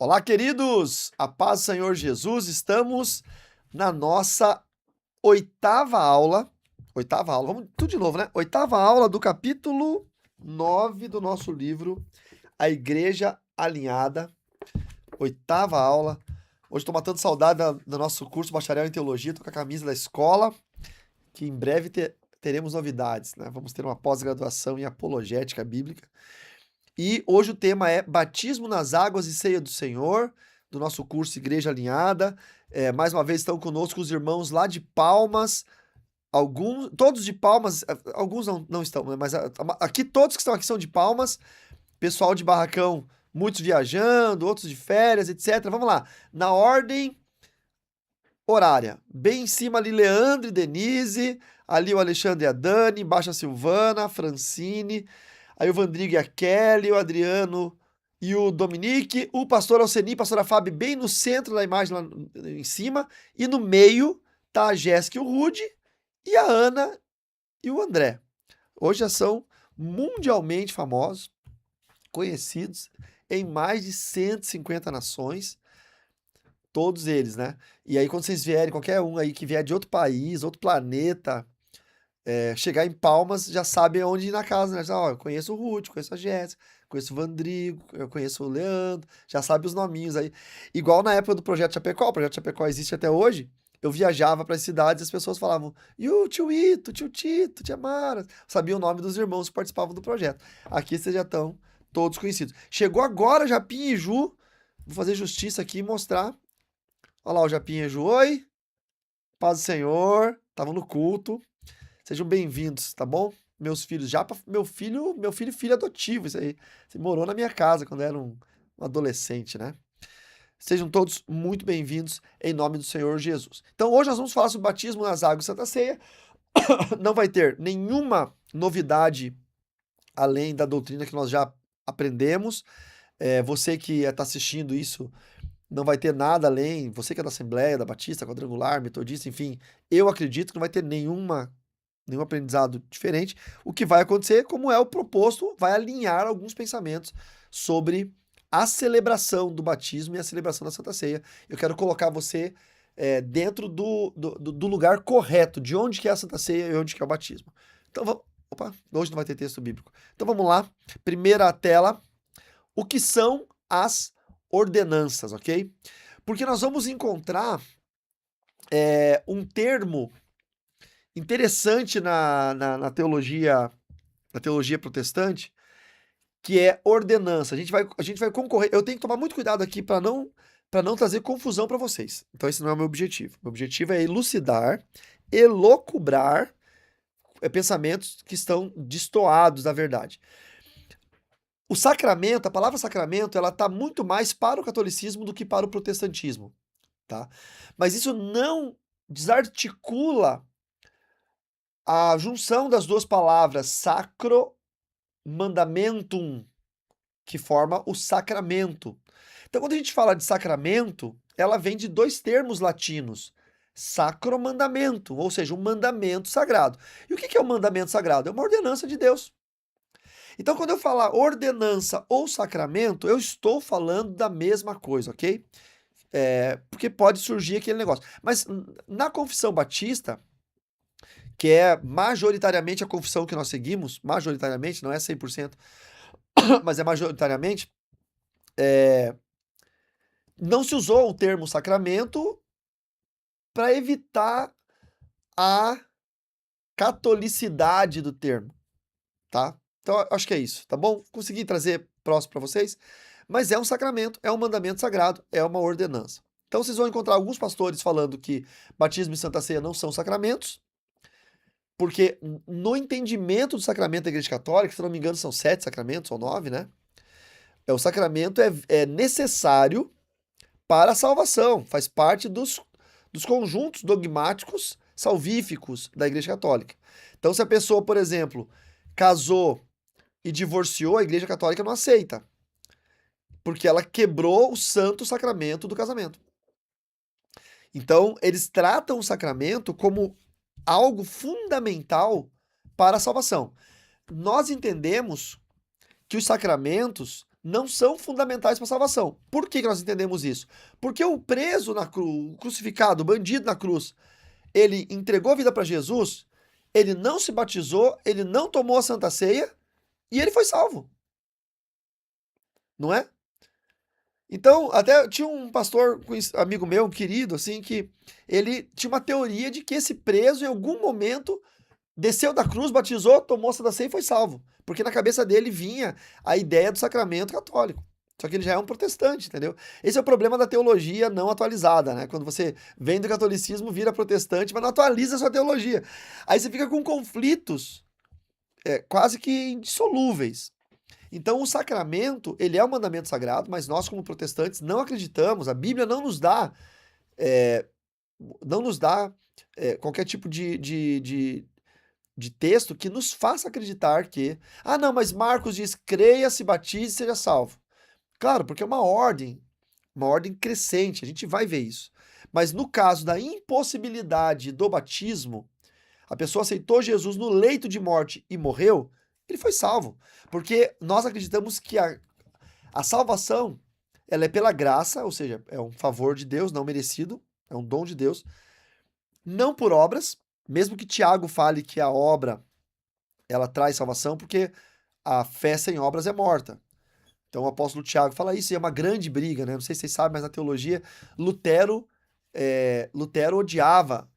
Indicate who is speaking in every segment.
Speaker 1: Olá, queridos! A paz do Senhor Jesus, estamos na nossa oitava aula. Oitava aula, vamos tudo de novo, né? Oitava aula do capítulo 9 do nosso livro, A Igreja Alinhada. Oitava aula. Hoje estou matando saudade do nosso curso Bacharel em Teologia, estou com a camisa da escola, que em breve teremos novidades, né? Vamos ter uma pós-graduação em apologética bíblica. E hoje o tema é Batismo nas Águas e Ceia do Senhor, do nosso curso Igreja Alinhada. Mais uma vez estão conosco os irmãos lá de Palmas, todos de Palmas, alguns não estão, né, mas aqui todos que estão aqui são de Palmas, pessoal de Barracão, muitos viajando, outros de férias, etc. Vamos lá, na ordem horária, bem em cima ali Leandro e Denise, ali o Alexandre e a Dani, embaixo a Silvana, a Francine, aí o Vandrigo e a Kelly, o Adriano e o Dominique, o pastor Alceni, pastora Fábio bem no centro da imagem lá em cima, e no meio tá a Jéssica e o Rude, e a Ana e o André. Hoje já são mundialmente famosos, conhecidos em mais de 150 nações, todos eles, né? E aí quando vocês vierem, qualquer um aí que vier de outro país, outro planeta, chegar em Palmas, já sabe onde ir na casa, né? Já, ó, eu conheço o Ruth, conheço a Jéssica, conheço o Vandrigo, eu conheço o Leandro, já sabe os nominhos aí. Igual na época do Projeto Chapecó, o Projeto Chapecó existe até hoje, eu viajava para as cidades e as pessoas falavam, e o tio Ito, tio Tito, tia Mara, sabia o nome dos irmãos que participavam do projeto. Aqui vocês já estão todos conhecidos. Chegou agora Japinha e Ju, vou fazer justiça aqui e mostrar. Olha lá o Japinha e Ju, oi, paz do Senhor, estavam no culto. Sejam bem-vindos, tá bom? Meus filhos, meu filho e filho adotivo, isso aí. Você morou na minha casa quando era um adolescente, né? Sejam todos muito bem-vindos em nome do Senhor Jesus. Então, hoje nós vamos falar sobre batismo nas águas e Santa Ceia. Não vai ter nenhuma novidade além da doutrina que nós já aprendemos. Você que está assistindo isso, não vai ter nada além. Você que é da Assembleia, da Batista, Quadrangular, Metodista, enfim, eu acredito que não vai ter nenhum aprendizado diferente. O que vai acontecer, como é o proposto, vai alinhar alguns pensamentos sobre a celebração do batismo e a celebração da Santa Ceia. Eu quero colocar você dentro do lugar correto, de onde que é a Santa Ceia e onde que é o batismo. Então vamos... Opa, hoje não vai ter texto bíblico. Então vamos lá. Primeira tela. O que são as ordenanças, ok? Porque nós vamos encontrar um termo interessante na teologia protestante, que é ordenança. A gente vai concorrer. Eu tenho que tomar muito cuidado aqui para não trazer confusão para vocês. Então esse não é o meu objetivo. Meu objetivo é elucidar, elocubrar pensamentos que estão destoados da verdade. O sacramento, a palavra sacramento, ela está muito mais para o catolicismo do que para o protestantismo, tá? Mas isso não desarticula a junção das duas palavras sacro mandamentum, que forma o sacramento. Então, quando a gente fala de sacramento, ela vem de dois termos latinos, sacro mandamento, ou seja, um mandamento sagrado. E o que é um mandamento sagrado? É uma ordenança de Deus. Então, quando eu falar ordenança ou sacramento, eu estou falando da mesma coisa, ok? Porque pode surgir aquele negócio. Mas na confissão batista, que é majoritariamente a confissão que nós seguimos, majoritariamente, não é 100%, mas é majoritariamente, não se usou o termo sacramento para evitar a catolicidade do termo, tá? Então, acho que é isso, tá bom? Consegui trazer próximo para vocês, mas é um sacramento, é um mandamento sagrado, é uma ordenança. Então, vocês vão encontrar alguns pastores falando que batismo e Santa Ceia não são sacramentos, porque no entendimento do sacramento da Igreja Católica, se não me engano, são 7 sacramentos ou 9, né? O sacramento é necessário para a salvação, faz parte dos conjuntos dogmáticos salvíficos da Igreja Católica. Então, se a pessoa, por exemplo, casou e divorciou, a Igreja Católica não aceita, porque ela quebrou o santo sacramento do casamento. Então, eles tratam o sacramento como algo fundamental para a salvação. Nós entendemos que os sacramentos não são fundamentais para a salvação. Por que nós entendemos isso? Porque o preso na cruz, o crucificado, o bandido na cruz, ele entregou a vida para Jesus, ele não se batizou, ele não tomou a Santa Ceia e ele foi salvo. Não é? Então, até tinha um pastor, amigo meu, um querido, assim, que ele tinha uma teoria de que esse preso, em algum momento, desceu da cruz, batizou, tomou a Santa Ceia e foi salvo. Porque na cabeça dele vinha a ideia do sacramento católico. Só que ele já é um protestante, entendeu? Esse é o problema da teologia não atualizada, né? Quando você vem do catolicismo, vira protestante, mas não atualiza a sua teologia. Aí você fica com conflitos quase que indissolúveis. Então, o sacramento, ele é um mandamento sagrado, mas nós, como protestantes, não acreditamos, a Bíblia é, não nos dá qualquer tipo de texto que nos faça acreditar que, não, mas Marcos diz, creia, se batize e seja salvo. Claro, porque é uma ordem crescente, a gente vai ver isso. Mas no caso da impossibilidade do batismo, a pessoa aceitou Jesus no leito de morte e morreu, ele foi salvo. Porque nós acreditamos que a salvação, ela é pela graça, ou seja, é um favor de Deus, não merecido, é um dom de Deus, não por obras, mesmo que Tiago fale que a obra, ela traz salvação, porque a fé sem obras é morta. Então o apóstolo Tiago fala isso, e é uma grande briga, né? Não sei se vocês sabem, mas na teologia, Lutero odiava,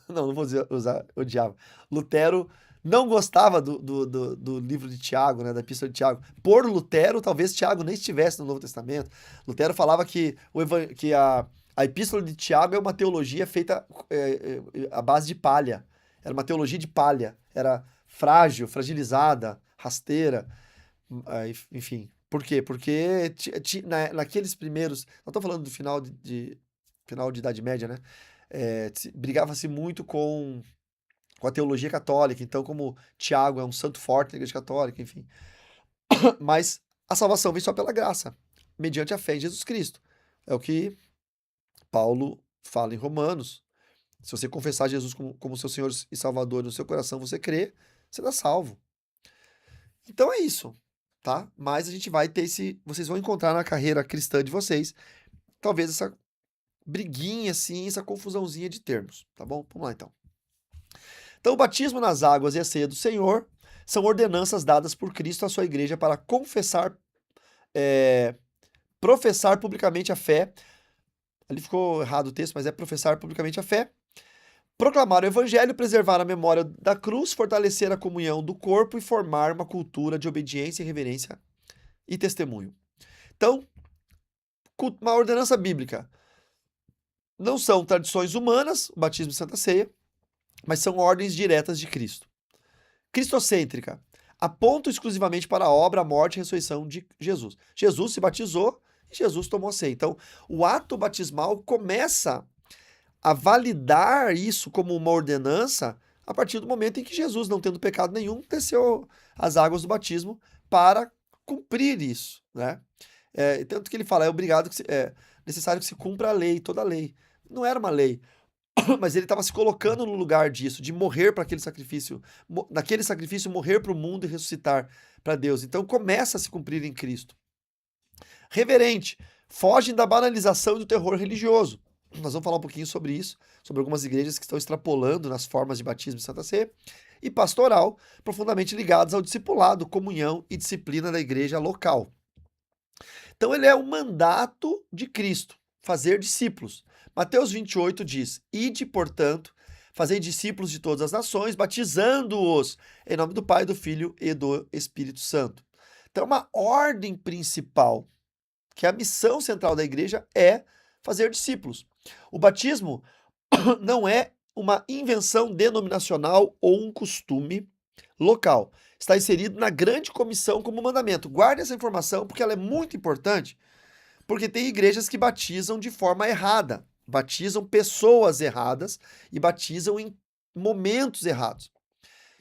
Speaker 1: não vou usar odiava, Lutero não gostava do livro de Tiago, né, da epístola de Tiago. Por Lutero, talvez Tiago nem estivesse no Novo Testamento. Lutero falava que, que a epístola de Tiago é uma teologia feita à base de palha. Era uma teologia de palha. Era frágil, fragilizada, rasteira, enfim. Por quê? Porque naqueles primeiros. Nós estamos falando do final de Idade Média, né? Brigava-se muito com a teologia católica, então, como Tiago é um santo forte na Igreja Católica, enfim. Mas a salvação vem só pela graça, mediante a fé em Jesus Cristo. É o que Paulo fala em Romanos. Se você confessar Jesus como seu Senhor e Salvador no seu coração, você crê, você está salvo. Então é isso, tá? Mas a gente vai ter vocês vão encontrar na carreira cristã de vocês, talvez essa briguinha assim, essa confusãozinha de termos, tá bom? Vamos lá então. Então, o batismo nas águas e a ceia do Senhor são ordenanças dadas por Cristo à sua igreja para professar publicamente a fé. Ali ficou errado o texto, mas é professar publicamente a fé, proclamar o evangelho, preservar a memória da cruz, fortalecer a comunhão do corpo e formar uma cultura de obediência, reverência e testemunho. Então, uma ordenança bíblica. Não são tradições humanas, o batismo e Santa Ceia, mas são ordens diretas de Cristo. Cristocêntrica. Apontam exclusivamente para a obra, a morte e a ressurreição de Jesus. Jesus se batizou e Jesus tomou a ceia. Então, o ato batismal começa a validar isso como uma ordenança a partir do momento em que Jesus, não tendo pecado nenhum, desceu as águas do batismo para cumprir isso, né? Tanto que ele fala, é necessário que se cumpra a lei, toda a lei. Não era uma lei, mas ele estava se colocando no lugar disso, de morrer para aquele sacrifício, naquele sacrifício morrer para o mundo e ressuscitar para Deus. Então começa a se cumprir em Cristo. Reverente, fogem da banalização e do terror religioso. Nós vamos falar um pouquinho sobre isso, sobre algumas igrejas que estão extrapolando nas formas de batismo e Santa Ceia. E pastoral, profundamente ligados ao discipulado, comunhão e disciplina da igreja local. Então ele é um mandato de Cristo, fazer discípulos. Mateus 28 diz, ide, portanto, fazei discípulos de todas as nações, batizando-os em nome do Pai, do Filho e do Espírito Santo. Então é uma ordem principal, que a missão central da igreja é fazer discípulos. O batismo não é uma invenção denominacional ou um costume local. Está inserido na grande comissão como mandamento. Guarde essa informação porque ela é muito importante, porque tem igrejas que batizam de forma errada, batizam pessoas erradas e batizam em momentos errados.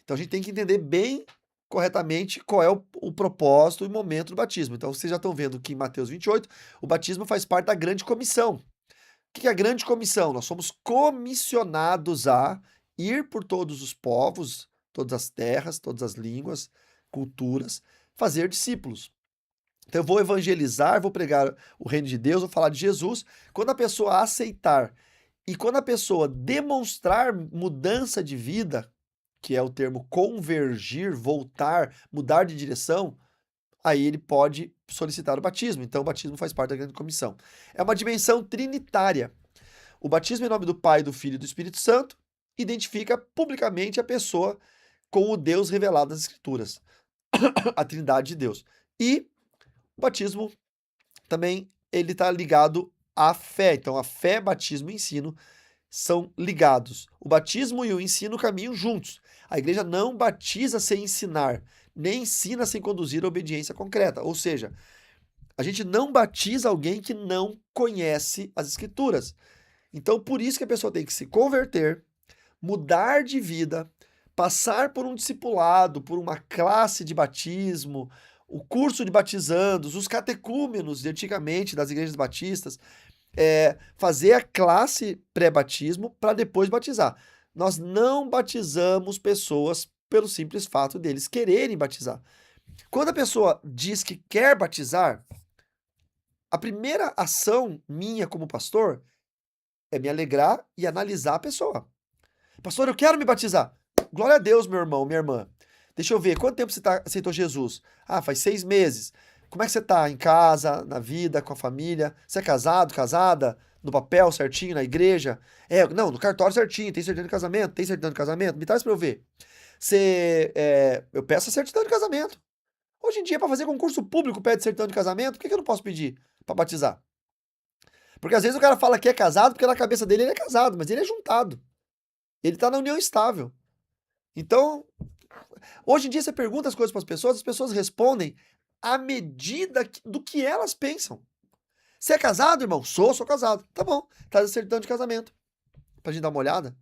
Speaker 1: Então a gente tem que entender bem corretamente qual é o propósito e momento do batismo. Então vocês já estão vendo que em Mateus 28, o batismo faz parte da grande comissão. O que é a grande comissão? Nós somos comissionados a ir por todos os povos, todas as terras, todas as línguas, culturas, fazer discípulos. Então eu vou evangelizar, vou pregar o reino de Deus, vou falar de Jesus. Quando a pessoa aceitar e quando a pessoa demonstrar mudança de vida, que é o termo convergir, voltar, mudar de direção, aí ele pode solicitar o batismo. Então o batismo faz parte da grande comissão. É uma dimensão trinitária. O batismo em nome do Pai, do Filho e do Espírito Santo identifica publicamente a pessoa com o Deus revelado nas Escrituras, a Trindade de Deus. E o batismo também ele está ligado à fé. Então a fé, batismo e ensino são ligados. O batismo e o ensino caminham juntos. A igreja não batiza sem ensinar, nem ensina sem conduzir a obediência concreta. Ou seja, a gente não batiza alguém que não conhece as Escrituras. Então, por isso que a pessoa tem que se converter, mudar de vida, passar por um discipulado, por uma classe de batismo, o curso de batizandos, os catecúmenos de antigamente das igrejas batistas, fazer a classe pré-batismo para depois batizar. Nós não batizamos pessoas pelo simples fato deles quererem batizar. Quando a pessoa diz que quer batizar, a primeira ação minha como pastor é me alegrar e analisar a pessoa. Pastor, eu quero me batizar. Glória a Deus, meu irmão, minha irmã. Deixa eu ver, quanto tempo você aceitou Jesus? Ah, faz 6 meses. Como é que você tá em casa, na vida, com a família? Você é casado, casada? No papel certinho, na igreja? Não, no cartório certinho. Tem certidão de casamento? Tem certidão de casamento? Me traz pra eu ver. Eu peço a certidão de casamento. Hoje em dia, para fazer concurso público, pede certidão de casamento. Por que eu não posso pedir para batizar? Porque às vezes o cara fala que é casado, porque na cabeça dele ele é casado, mas ele é juntado. Ele tá na união estável. Então, hoje em dia você pergunta as coisas para as pessoas respondem à medida do que elas pensam. Você é casado, irmão? Sou casado. Tá bom, traz a certidão de casamento. Pra gente dar uma olhada.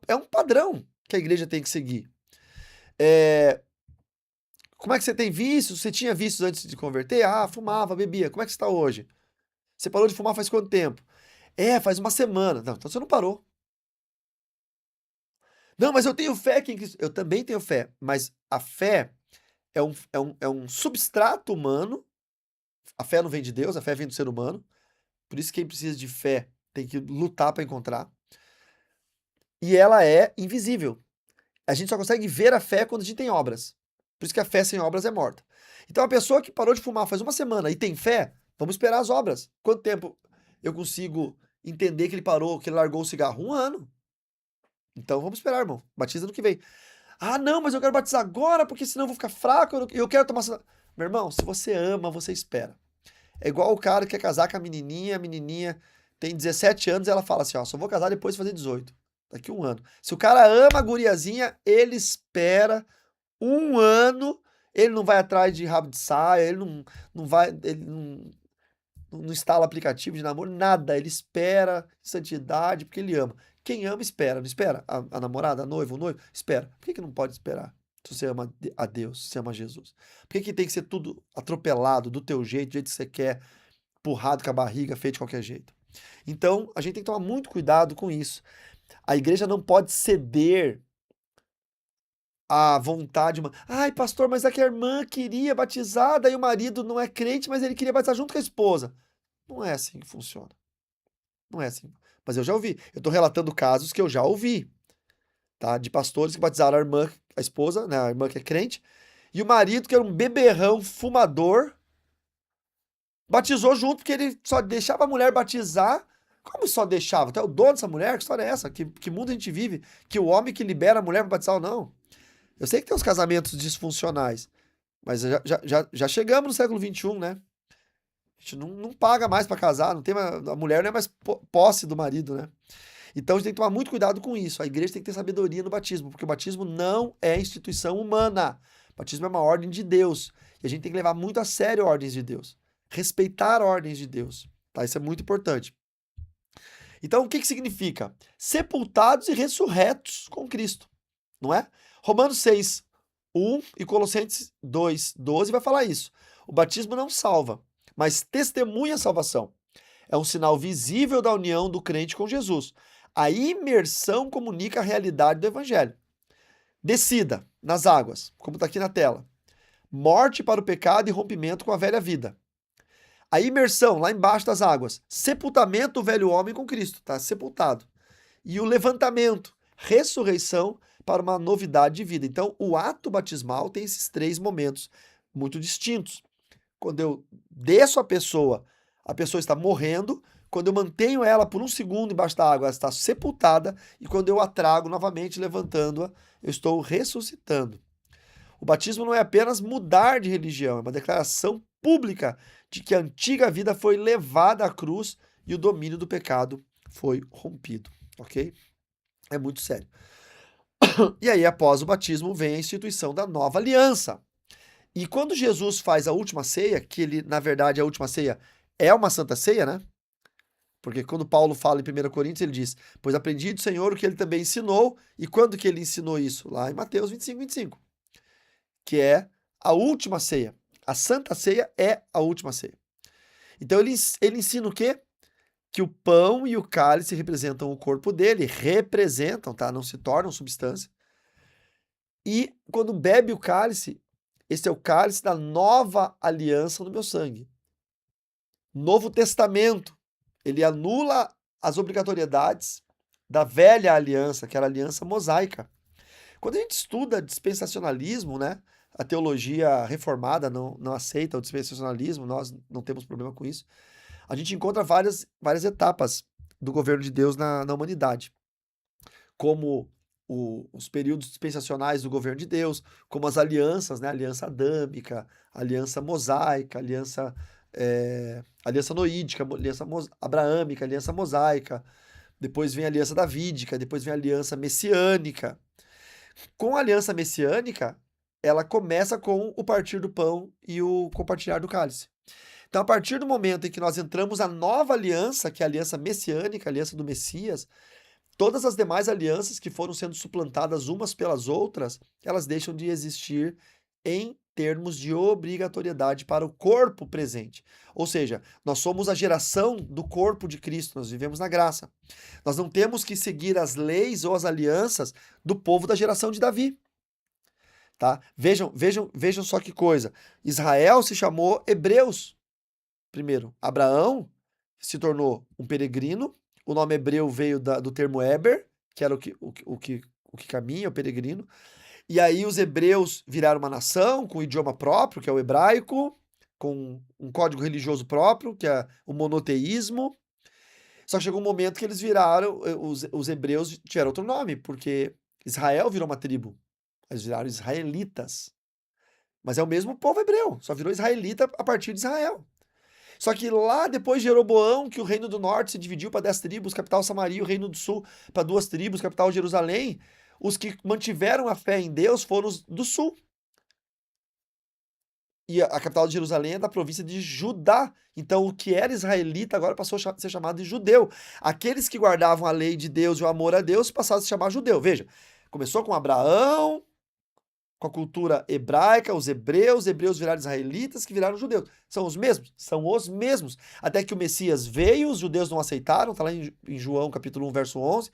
Speaker 1: É um padrão que a igreja tem que seguir. Como é que você tem vícios? Você tinha vícios antes de converter? Ah, fumava, bebia. Como é que você está hoje? Você parou de fumar faz quanto tempo? Faz uma semana. Não, então você não parou. Não, mas eu tenho fé que em Cristo. Eu também tenho fé, mas a fé é um substrato humano. A fé não vem de Deus, a fé vem do ser humano. Por isso quem precisa de fé tem que lutar para encontrar. E ela é invisível. A gente só consegue ver a fé quando a gente tem obras. Por isso que a fé sem obras é morta. Então a pessoa que parou de fumar faz uma semana e tem fé, vamos esperar as obras. Quanto tempo eu consigo entender que ele parou, que ele largou o cigarro? 1 ano. Então vamos esperar, irmão. Batiza no que vem. Ah, não, mas eu quero batizar agora, porque senão eu vou ficar fraco, eu quero tomar... Meu irmão, se você ama, você espera. É igual o cara que quer casar com a menininha tem 17 anos e ela fala assim, ó, só vou casar depois de fazer 18. Daqui 1 ano. Se o cara ama a guriazinha, ele espera 1 ano, ele não vai atrás de rabo de saia, ele não instala aplicativo de namoro, nada. Ele espera santidade, porque ele ama. Quem ama, espera. Não espera? A namorada, a noiva, o noivo? Espera. Por que não pode esperar? Se você ama a Deus, se você ama Jesus. Por que tem que ser tudo atropelado, do teu jeito, do jeito que você quer, empurrado com a barriga, feito de qualquer jeito? Então, a gente tem que tomar muito cuidado com isso. A igreja não pode ceder à vontade. Ai, pastor, mas é que a irmã queria batizar, daí o marido não é crente, mas ele queria batizar junto com a esposa. Não é assim que funciona. Não é assim. Mas eu já ouvi. Eu estou relatando casos que eu já ouvi, tá? De pastores que batizaram a irmã, a esposa, né? A irmã que é crente, e o marido, que era um beberrão, fumador, batizou junto, porque ele só deixava a mulher batizar. Como só deixava? Tu é o dono dessa mulher? Que história é essa? Que mundo a gente vive? Que o homem que libera a mulher para batizar ou não? Eu sei que tem uns casamentos disfuncionais, mas já chegamos no século XXI, né? A gente não paga mais para casar, não tem a mulher não é mais posse do marido, né? Então a gente tem que tomar muito cuidado com isso. A igreja tem que ter sabedoria no batismo, porque o batismo não é instituição humana. O batismo é uma ordem de Deus. E a gente tem que levar muito a sério ordens de Deus. Respeitar ordens de Deus. Tá? Isso é muito importante. Então, o que significa? Sepultados e ressurretos com Cristo. Não é? Romanos 6, 1 e Colossenses 2, 12 vai falar isso. O batismo não salva, mas testemunha a salvação. É um sinal visível da união do crente com Jesus. A imersão comunica a realidade do evangelho. Descida nas águas, como está aqui na tela. morte para o pecado e rompimento com a velha vida. A imersão, lá embaixo das águas, sepultamento do velho homem com Cristo, tá sepultado. E o levantamento, ressurreição para uma novidade de vida. Então, o ato batismal tem esses três momentos muito distintos. Quando eu desço a pessoa está morrendo. Quando eu mantenho ela por um segundo embaixo da água, ela está sepultada. E quando eu a trago novamente, levantando-a, eu estou ressuscitando. O batismo não é apenas mudar de religião, é uma declaração pública de que a antiga vida foi levada à cruz e o domínio do pecado foi rompido, ok? É muito sério. E aí, após o batismo, vem a instituição da nova aliança. E quando Jesus faz a última ceia, que ele, na verdade, a última ceia é uma santa ceia, né? Porque quando Paulo fala em 1 Coríntios, ele diz, pois aprendi do Senhor o que ele também ensinou. E quando que ele ensinou isso? Lá em Mateus 25, que é a última ceia. A santa ceia é a última ceia. Então ele ensina o quê? Que o pão e o cálice representam o corpo dele, representam, tá? Não se tornam substância. E quando bebe o cálice, esse é o cálice da nova aliança no meu sangue. Novo Testamento, ele anula as obrigatoriedades da velha aliança, que era a aliança mosaica. Quando a gente estuda dispensacionalismo, né? A teologia reformada não aceita o dispensacionalismo, nós não temos problema com isso. A gente encontra várias etapas do governo de Deus na humanidade, como os períodos dispensacionais do governo de Deus, como as alianças, né? Aliança adâmica, aliança mosaica, aliança noídica, aliança abraâmica, aliança mosaica, depois vem a aliança davídica, depois vem a aliança messiânica. Com a aliança messiânica, ela começa com o partir do pão e o compartilhar do cálice. Então, a partir do momento em que nós entramos na nova aliança, que é a aliança messiânica, a aliança do Messias, todas as demais alianças que foram sendo suplantadas umas pelas outras, elas deixam de existir em termos de obrigatoriedade para o corpo presente. Ou seja, nós somos a geração do corpo de Cristo, nós vivemos na graça. Nós não temos que seguir as leis ou as alianças do povo da geração de Davi. Tá? Vejam só que coisa. Israel se chamou Hebreus. Primeiro, Abraão se tornou um peregrino. O nome hebreu veio do termo Eber, que era o que caminha, o peregrino. E aí os hebreus viraram uma nação com um idioma próprio, que é o hebraico, com um código religioso próprio, que é o monoteísmo. Só que chegou um momento que eles viraram, os hebreus tiveram outro nome, porque Israel virou uma tribo. Eles viraram israelitas. Mas é o mesmo povo hebreu, só virou israelita a partir de Israel. Só que lá depois de Jeroboão, que o reino do norte se dividiu para 10 tribos, capital Samaria, o reino do sul para 2 tribos, capital Jerusalém, os que mantiveram a fé em Deus foram os do sul. E a capital de Jerusalém é da província de Judá. Então o que era israelita agora passou a ser chamado de judeu. Aqueles que guardavam a lei de Deus e o amor a Deus passaram a se chamar judeu. Veja, começou com Abraão, com a cultura hebraica, os hebreus viraram israelitas, que viraram judeus. São os mesmos? São os mesmos. Até que o Messias veio, os judeus não aceitaram, está lá em João capítulo 1, verso 11.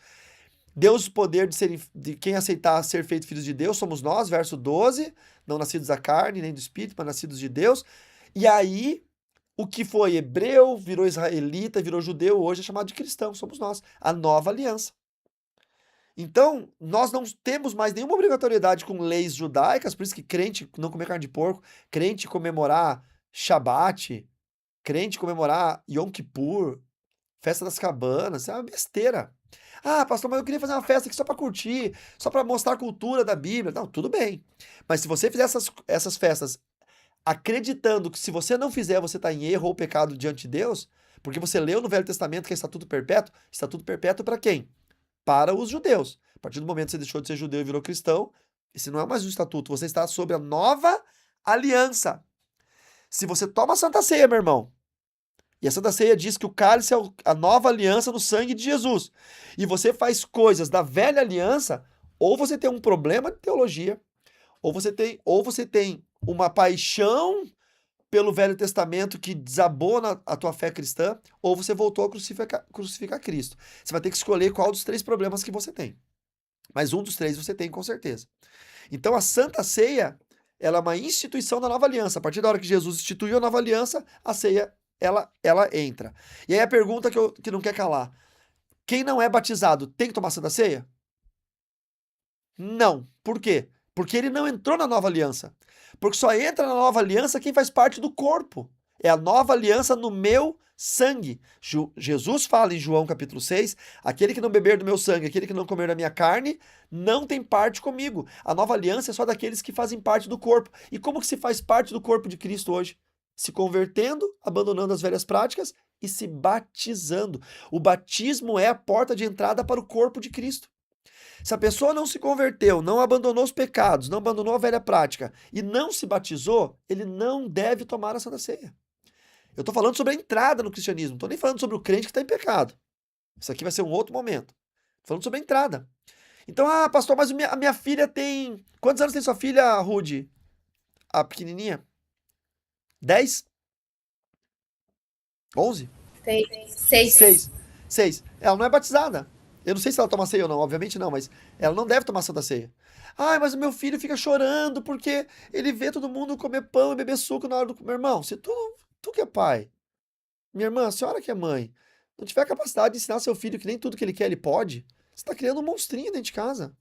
Speaker 1: Deus o poder de quem aceitar ser feito filhos de Deus, somos nós, verso 12, não nascidos da carne, nem do espírito, mas nascidos de Deus. E aí, o que foi hebreu, virou israelita, virou judeu, hoje é chamado de cristão, somos nós, a nova aliança. Então, nós não temos mais nenhuma obrigatoriedade com leis judaicas, por isso que crente não comer carne de porco, crente comemorar Shabat, crente comemorar Yom Kippur, festa das cabanas, isso é uma besteira. Ah, pastor, mas eu queria fazer uma festa aqui só para curtir, só para mostrar a cultura da Bíblia. Não, tudo bem. Mas se você fizer essas festas acreditando que se você não fizer, você está em erro ou pecado diante de Deus, porque você leu no Velho Testamento que é estatuto perpétuo para quem? Para os judeus. A partir do momento que você deixou de ser judeu e virou cristão, esse não é mais um estatuto, você está sob a nova aliança. Se você toma a Santa Ceia, meu irmão, e a Santa Ceia diz que o cálice é a nova aliança no sangue de Jesus, e você faz coisas da velha aliança, ou você tem um problema de teologia, ou você tem uma paixão pelo Velho Testamento que desabona a tua fé cristã, ou você voltou a crucificar Cristo. Você vai ter que escolher qual dos 3 problemas que você tem. Mas um dos 3 você tem com certeza. Então a Santa Ceia ela é uma instituição da nova aliança. A partir da hora que Jesus instituiu a nova aliança, a ceia, ela entra. E aí a pergunta que não quer calar. Quem não é batizado tem que tomar Santa Ceia? Não. Por quê? Porque ele não entrou na nova aliança. Porque só entra na nova aliança quem faz parte do corpo. É a nova aliança no meu sangue. Jesus fala em João capítulo 6, aquele que não beber do meu sangue, aquele que não comer da minha carne, não tem parte comigo. A nova aliança é só daqueles que fazem parte do corpo. E como que se faz parte do corpo de Cristo hoje? Se convertendo, abandonando as velhas práticas e se batizando. O batismo é a porta de entrada para o corpo de Cristo. Se a pessoa não se converteu, não abandonou os pecados, não abandonou a velha prática e não se batizou, ele não deve tomar a Santa Ceia. Eu estou falando sobre a entrada no cristianismo, não estou nem falando sobre o crente que está em pecado. Isso aqui vai ser um outro momento. Estou falando sobre a entrada. Então, pastor, mas a minha filha tem... Quantos anos tem sua filha, Rude? A pequenininha? 10? 11?
Speaker 2: 6.
Speaker 1: 6. Ela não é batizada. Eu não sei se ela toma ceia ou não, obviamente não, mas ela não deve tomar Santa Ceia. Ai, mas o meu filho fica chorando porque ele vê todo mundo comer pão e beber suco na hora do... Meu irmão, se tu que é pai, minha irmã, a senhora que é mãe, não tiver capacidade de ensinar seu filho que nem tudo que ele quer ele pode, você tá criando um monstrinho dentro de casa.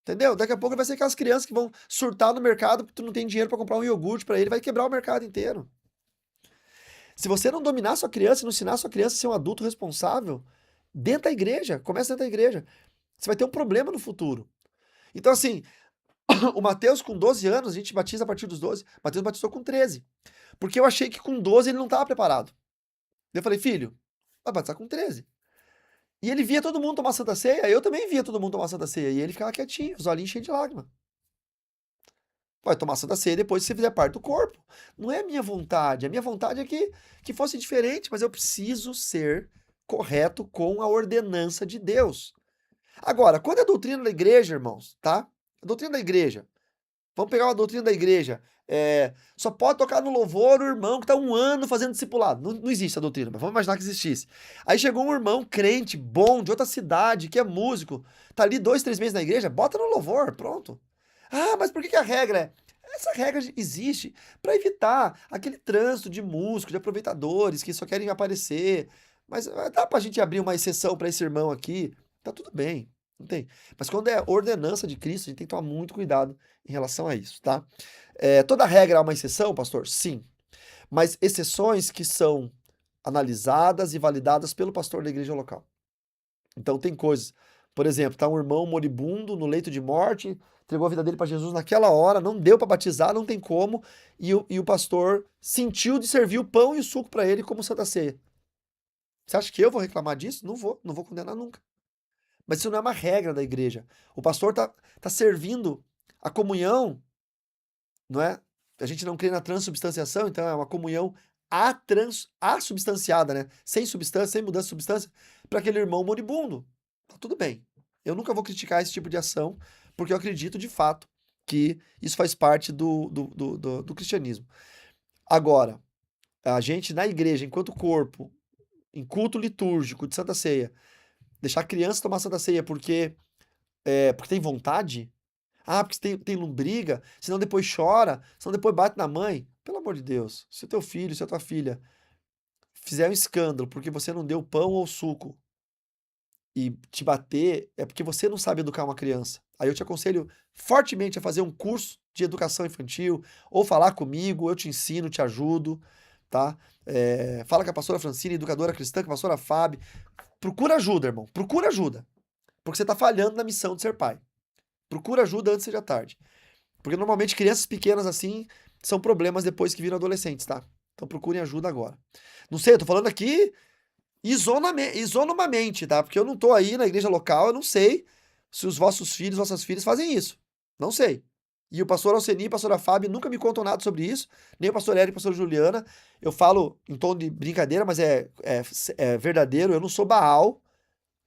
Speaker 1: Entendeu? Daqui a pouco vai ser aquelas crianças que vão surtar no mercado porque tu não tem dinheiro pra comprar um iogurte pra ele, vai quebrar o mercado inteiro. Se você não dominar sua criança e não ensinar sua criança a ser um adulto responsável, dentro da igreja, começa dentro da igreja, você vai ter um problema no futuro. Então, assim, o Mateus com 12 anos, a gente batiza a partir dos 12, Mateus batizou com 13. Porque eu achei que com 12 ele não estava preparado. Eu falei, filho, vai batizar com 13. E ele via todo mundo tomar Santa Ceia, eu também via todo mundo tomar Santa Ceia, e ele ficava quietinho, os olhinhos cheios de lágrima. Vai tomar Santa Ceia depois que você fizer parte do corpo. Não é a minha vontade. A minha vontade é que fosse diferente, mas eu preciso ser correto com a ordenança de Deus. Agora, quando é a doutrina da igreja, irmãos, tá? A doutrina da igreja. Vamos pegar uma doutrina da igreja. Só pode tocar no louvor o irmão que está 1 ano fazendo discipulado. Não existe essa doutrina, mas vamos imaginar que existisse. Aí chegou um irmão crente, bom, de outra cidade, que é músico, tá ali 2, 3 meses na igreja, bota no louvor, pronto. Ah, mas por que a regra é? Essa regra existe para evitar aquele trânsito de músicos, de aproveitadores que só querem aparecer. Mas dá pra gente abrir uma exceção para esse irmão aqui, tá tudo bem, não tem. Mas quando é ordenança de Cristo, a gente tem que tomar muito cuidado em relação a isso, tá? Toda regra é uma exceção, pastor? Sim. Mas exceções que são analisadas e validadas pelo pastor da igreja local. Então tem coisas, por exemplo, tá um irmão moribundo no leito de morte, entregou a vida dele para Jesus naquela hora, não deu para batizar, não tem como, e o pastor sentiu de servir o pão e o suco para ele como Santa Ceia. Você acha que eu vou reclamar disso? Não vou condenar nunca. Mas isso não é uma regra da igreja. O pastor tá servindo a comunhão, não é? A gente não crê na transubstanciação, então é uma comunhão assubstanciada, né? Sem substância, sem mudança de substância, para aquele irmão moribundo. Tá tudo bem. Eu nunca vou criticar esse tipo de ação, porque eu acredito de fato que isso faz parte do cristianismo. Agora, a gente na igreja, enquanto corpo, em culto litúrgico de Santa Ceia, deixar a criança tomar Santa Ceia porque tem vontade? Ah, porque tem lombriga, senão depois chora, senão depois bate na mãe. Pelo amor de Deus, se o teu filho, se a tua filha fizer um escândalo porque você não deu pão ou suco e te bater, é porque você não sabe educar uma criança. Aí eu te aconselho fortemente a fazer um curso de educação infantil, ou falar comigo, eu te ensino, te ajudo, tá? Fala com a pastora Francine, educadora cristã, com a pastora Fábio. Procura ajuda, irmão, procura ajuda. Porque você tá falhando na missão de ser pai. Procura ajuda antes que seja tarde. Porque normalmente crianças pequenas assim são problemas depois que viram adolescentes, tá? Então procurem ajuda agora. Não sei, eu tô falando aqui isonomamente, tá? Porque eu não tô aí na igreja local, eu não sei se os vossos filhos, vossas filhas fazem isso. Não sei. E o pastor Alceni e a pastora Fábio nunca me contam nada sobre isso, nem o pastor Eric e a pastora Juliana. Eu falo em tom de brincadeira, mas é verdadeiro. Eu não sou Baal.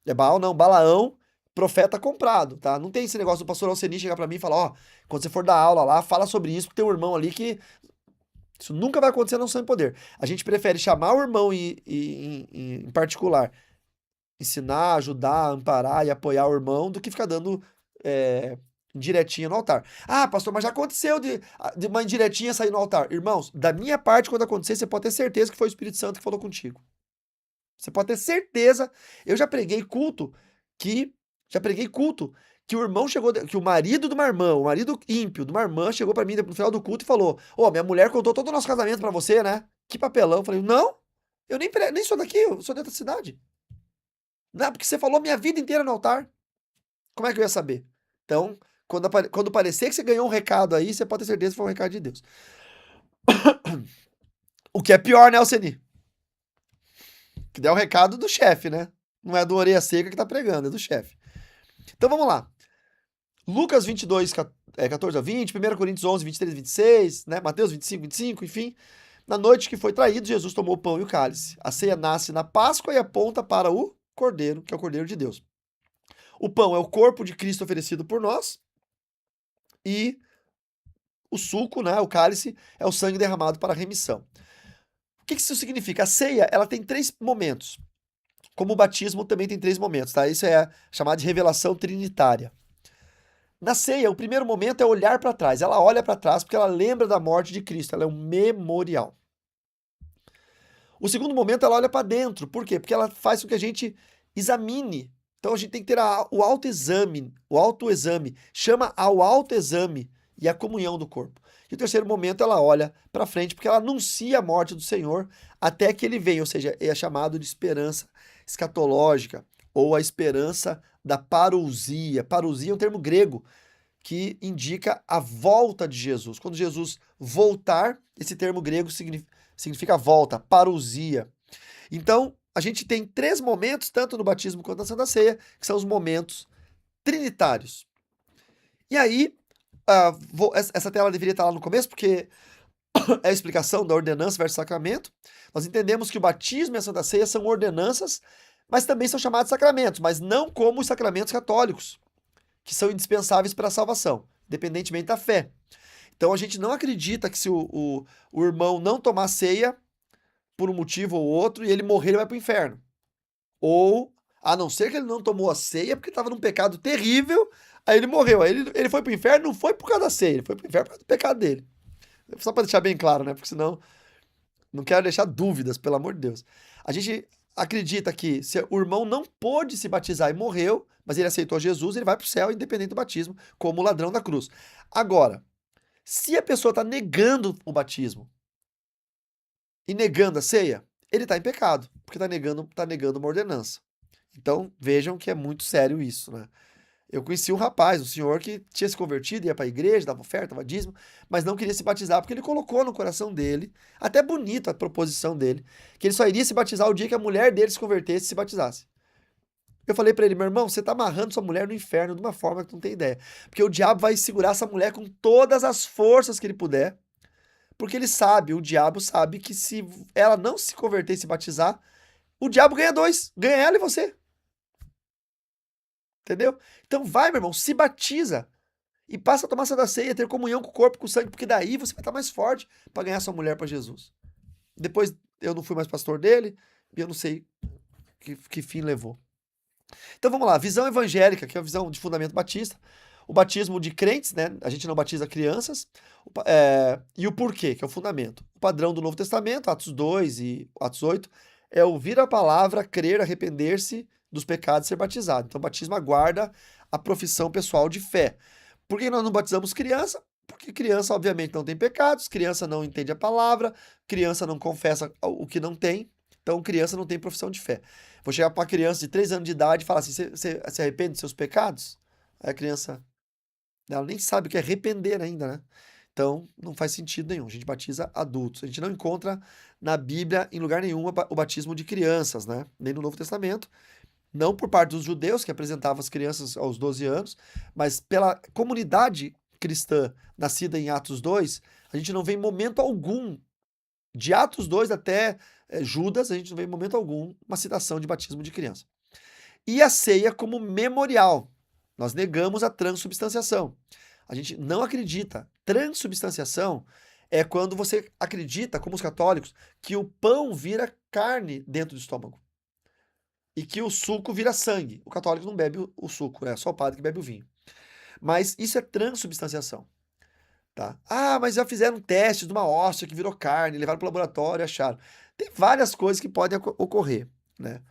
Speaker 1: É Baal não, Balaão, profeta comprado, tá? Não tem esse negócio do pastor Alceni chegar pra mim e falar, ó, quando você for dar aula lá, fala sobre isso, porque tem um irmão ali que... Isso nunca vai acontecer na Unção e Poder. A gente prefere chamar o irmão em particular, ensinar, ajudar, amparar e apoiar o irmão, do que ficar dando indiretinha no altar. Ah, pastor, mas já aconteceu de uma indiretinha sair no altar. Irmãos, da minha parte, quando acontecer, você pode ter certeza que foi o Espírito Santo que falou contigo. Você pode ter certeza. Eu já preguei culto que o irmão chegou, que o marido de uma irmã, o marido ímpio de uma irmã chegou pra mim no final do culto e falou: "Ô, minha mulher contou todo o nosso casamento pra você, né? Que papelão". Eu falei: "Não, eu nem sou daqui, eu sou de outra cidade". Não, porque você falou minha vida inteira no altar. Como é que eu ia saber? Então, quando parecer que você ganhou um recado aí, você pode ter certeza que foi um recado de Deus. O que é pior, né, Alceni? Que der o recado do chefe, né? Não é do orelha seca que tá pregando, é do chefe. Então vamos lá. Lucas 22, 14 a 20, 1 Coríntios 11, 23 e 26, né? Mateus 25, 25, enfim. Na noite que foi traído, Jesus tomou o pão e o cálice. A ceia nasce na Páscoa e aponta para o Cordeiro, que é o Cordeiro de Deus. O pão é o corpo de Cristo oferecido por nós e o suco, né, o cálice, é o sangue derramado para a remissão. O que isso significa? A ceia, ela tem 3 momentos. Como o batismo também tem 3 momentos, tá? Isso é chamado de revelação trinitária. Na ceia, o primeiro momento é olhar para trás. Ela olha para trás porque ela lembra da morte de Cristo. Ela é um memorial. O segundo momento, ela olha para dentro. Por quê? Porque ela faz com que a gente examine. Então a gente tem que ter o autoexame. Chama ao autoexame e a comunhão do corpo. E o terceiro momento, ela olha para frente porque ela anuncia a morte do Senhor até que ele venha. Ou seja, é chamado de esperança escatológica ou a esperança da parousia. Parousia é um termo grego que indica a volta de Jesus. Quando Jesus voltar, esse termo grego significa volta, parousia. Então, a gente tem 3 momentos, tanto no batismo quanto na Santa Ceia, que são os momentos trinitários. E aí, essa tela deveria estar lá no começo, porque é a explicação da ordenança versus sacramento. Nós entendemos que o batismo e a Santa Ceia são ordenanças, mas também são chamados sacramentos, mas não como os sacramentos católicos, que são indispensáveis para a salvação, independentemente da fé. Então a gente não acredita que se o irmão não tomar ceia, por um motivo ou outro, e ele morrer, ele vai para o inferno. Ou, a não ser que ele não tomou a ceia porque estava num pecado terrível, aí ele morreu. Aí ele foi para o inferno, não foi por causa da ceia, ele foi para o inferno por causa do pecado dele. Só para deixar bem claro, né? Porque senão, não quero deixar dúvidas, pelo amor de Deus. A gente acredita que se o irmão não pôde se batizar e morreu, mas ele aceitou Jesus, ele vai para o céu, independente do batismo, como o ladrão da cruz. Agora, se a pessoa está negando o batismo e negando a ceia, ele está em pecado, porque tá negando uma ordenança. Então, vejam que é muito sério isso, né? Eu conheci um rapaz, um senhor que tinha se convertido, ia para a igreja, dava oferta, dava dízimo, mas não queria se batizar porque ele colocou no coração dele, até bonito a proposição dele, que ele só iria se batizar o dia que a mulher dele se convertesse e se batizasse. Eu falei para ele, meu irmão, você tá amarrando sua mulher no inferno de uma forma que tu não tem ideia. Porque o diabo vai segurar essa mulher com todas as forças que ele puder, porque ele sabe, o diabo sabe que se ela não se converter e se batizar, o diabo ganha 2, ganha ela e você. Entendeu? Então vai, meu irmão, se batiza e passa a tomar Santa Ceia, ter comunhão com o corpo, com o sangue, porque daí você vai estar mais forte para ganhar sua mulher para Jesus. Depois eu não fui mais pastor dele e eu não sei que fim levou. Então vamos lá, visão evangélica, que é a visão de fundamento batista, o batismo de crentes, né? A gente não batiza crianças, e o porquê, que é o fundamento. O padrão do Novo Testamento, Atos 2 e Atos 8, é ouvir a palavra, crer, arrepender-se dos pecados e ser batizado. Então o batismo aguarda a profissão pessoal de fé. Por que nós não batizamos criança? Porque criança, obviamente, não tem pecados, criança não entende a palavra, criança não confessa o que não tem, então criança não tem profissão de fé. Vou chegar para uma criança de 3 anos de idade e falar assim, você se arrepende dos seus pecados? Aí a criança, ela nem sabe o que é arrepender ainda, né? Então, não faz sentido nenhum. A gente batiza adultos. A gente não encontra na Bíblia, em lugar nenhum, o batismo de crianças, né? Nem no Novo Testamento. Não por parte dos judeus, que apresentavam as crianças aos 12 anos, mas pela comunidade cristã nascida em Atos 2, a gente não vê em momento algum, de Atos 2 até Judas, a gente não vê em momento algum uma citação de batismo de criança. E a ceia como memorial. Nós negamos a transubstanciação. A gente não acredita. Transubstanciação é quando você acredita, como os católicos, que o pão vira carne dentro do estômago. E que o suco vira sangue. O católico não bebe o suco, é só o padre que bebe o vinho. Mas isso é transubstanciação. Tá? Ah, mas já fizeram testes de uma hóstia que virou carne, levaram para o laboratório e acharam. Tem várias coisas que podem ocorrer, né?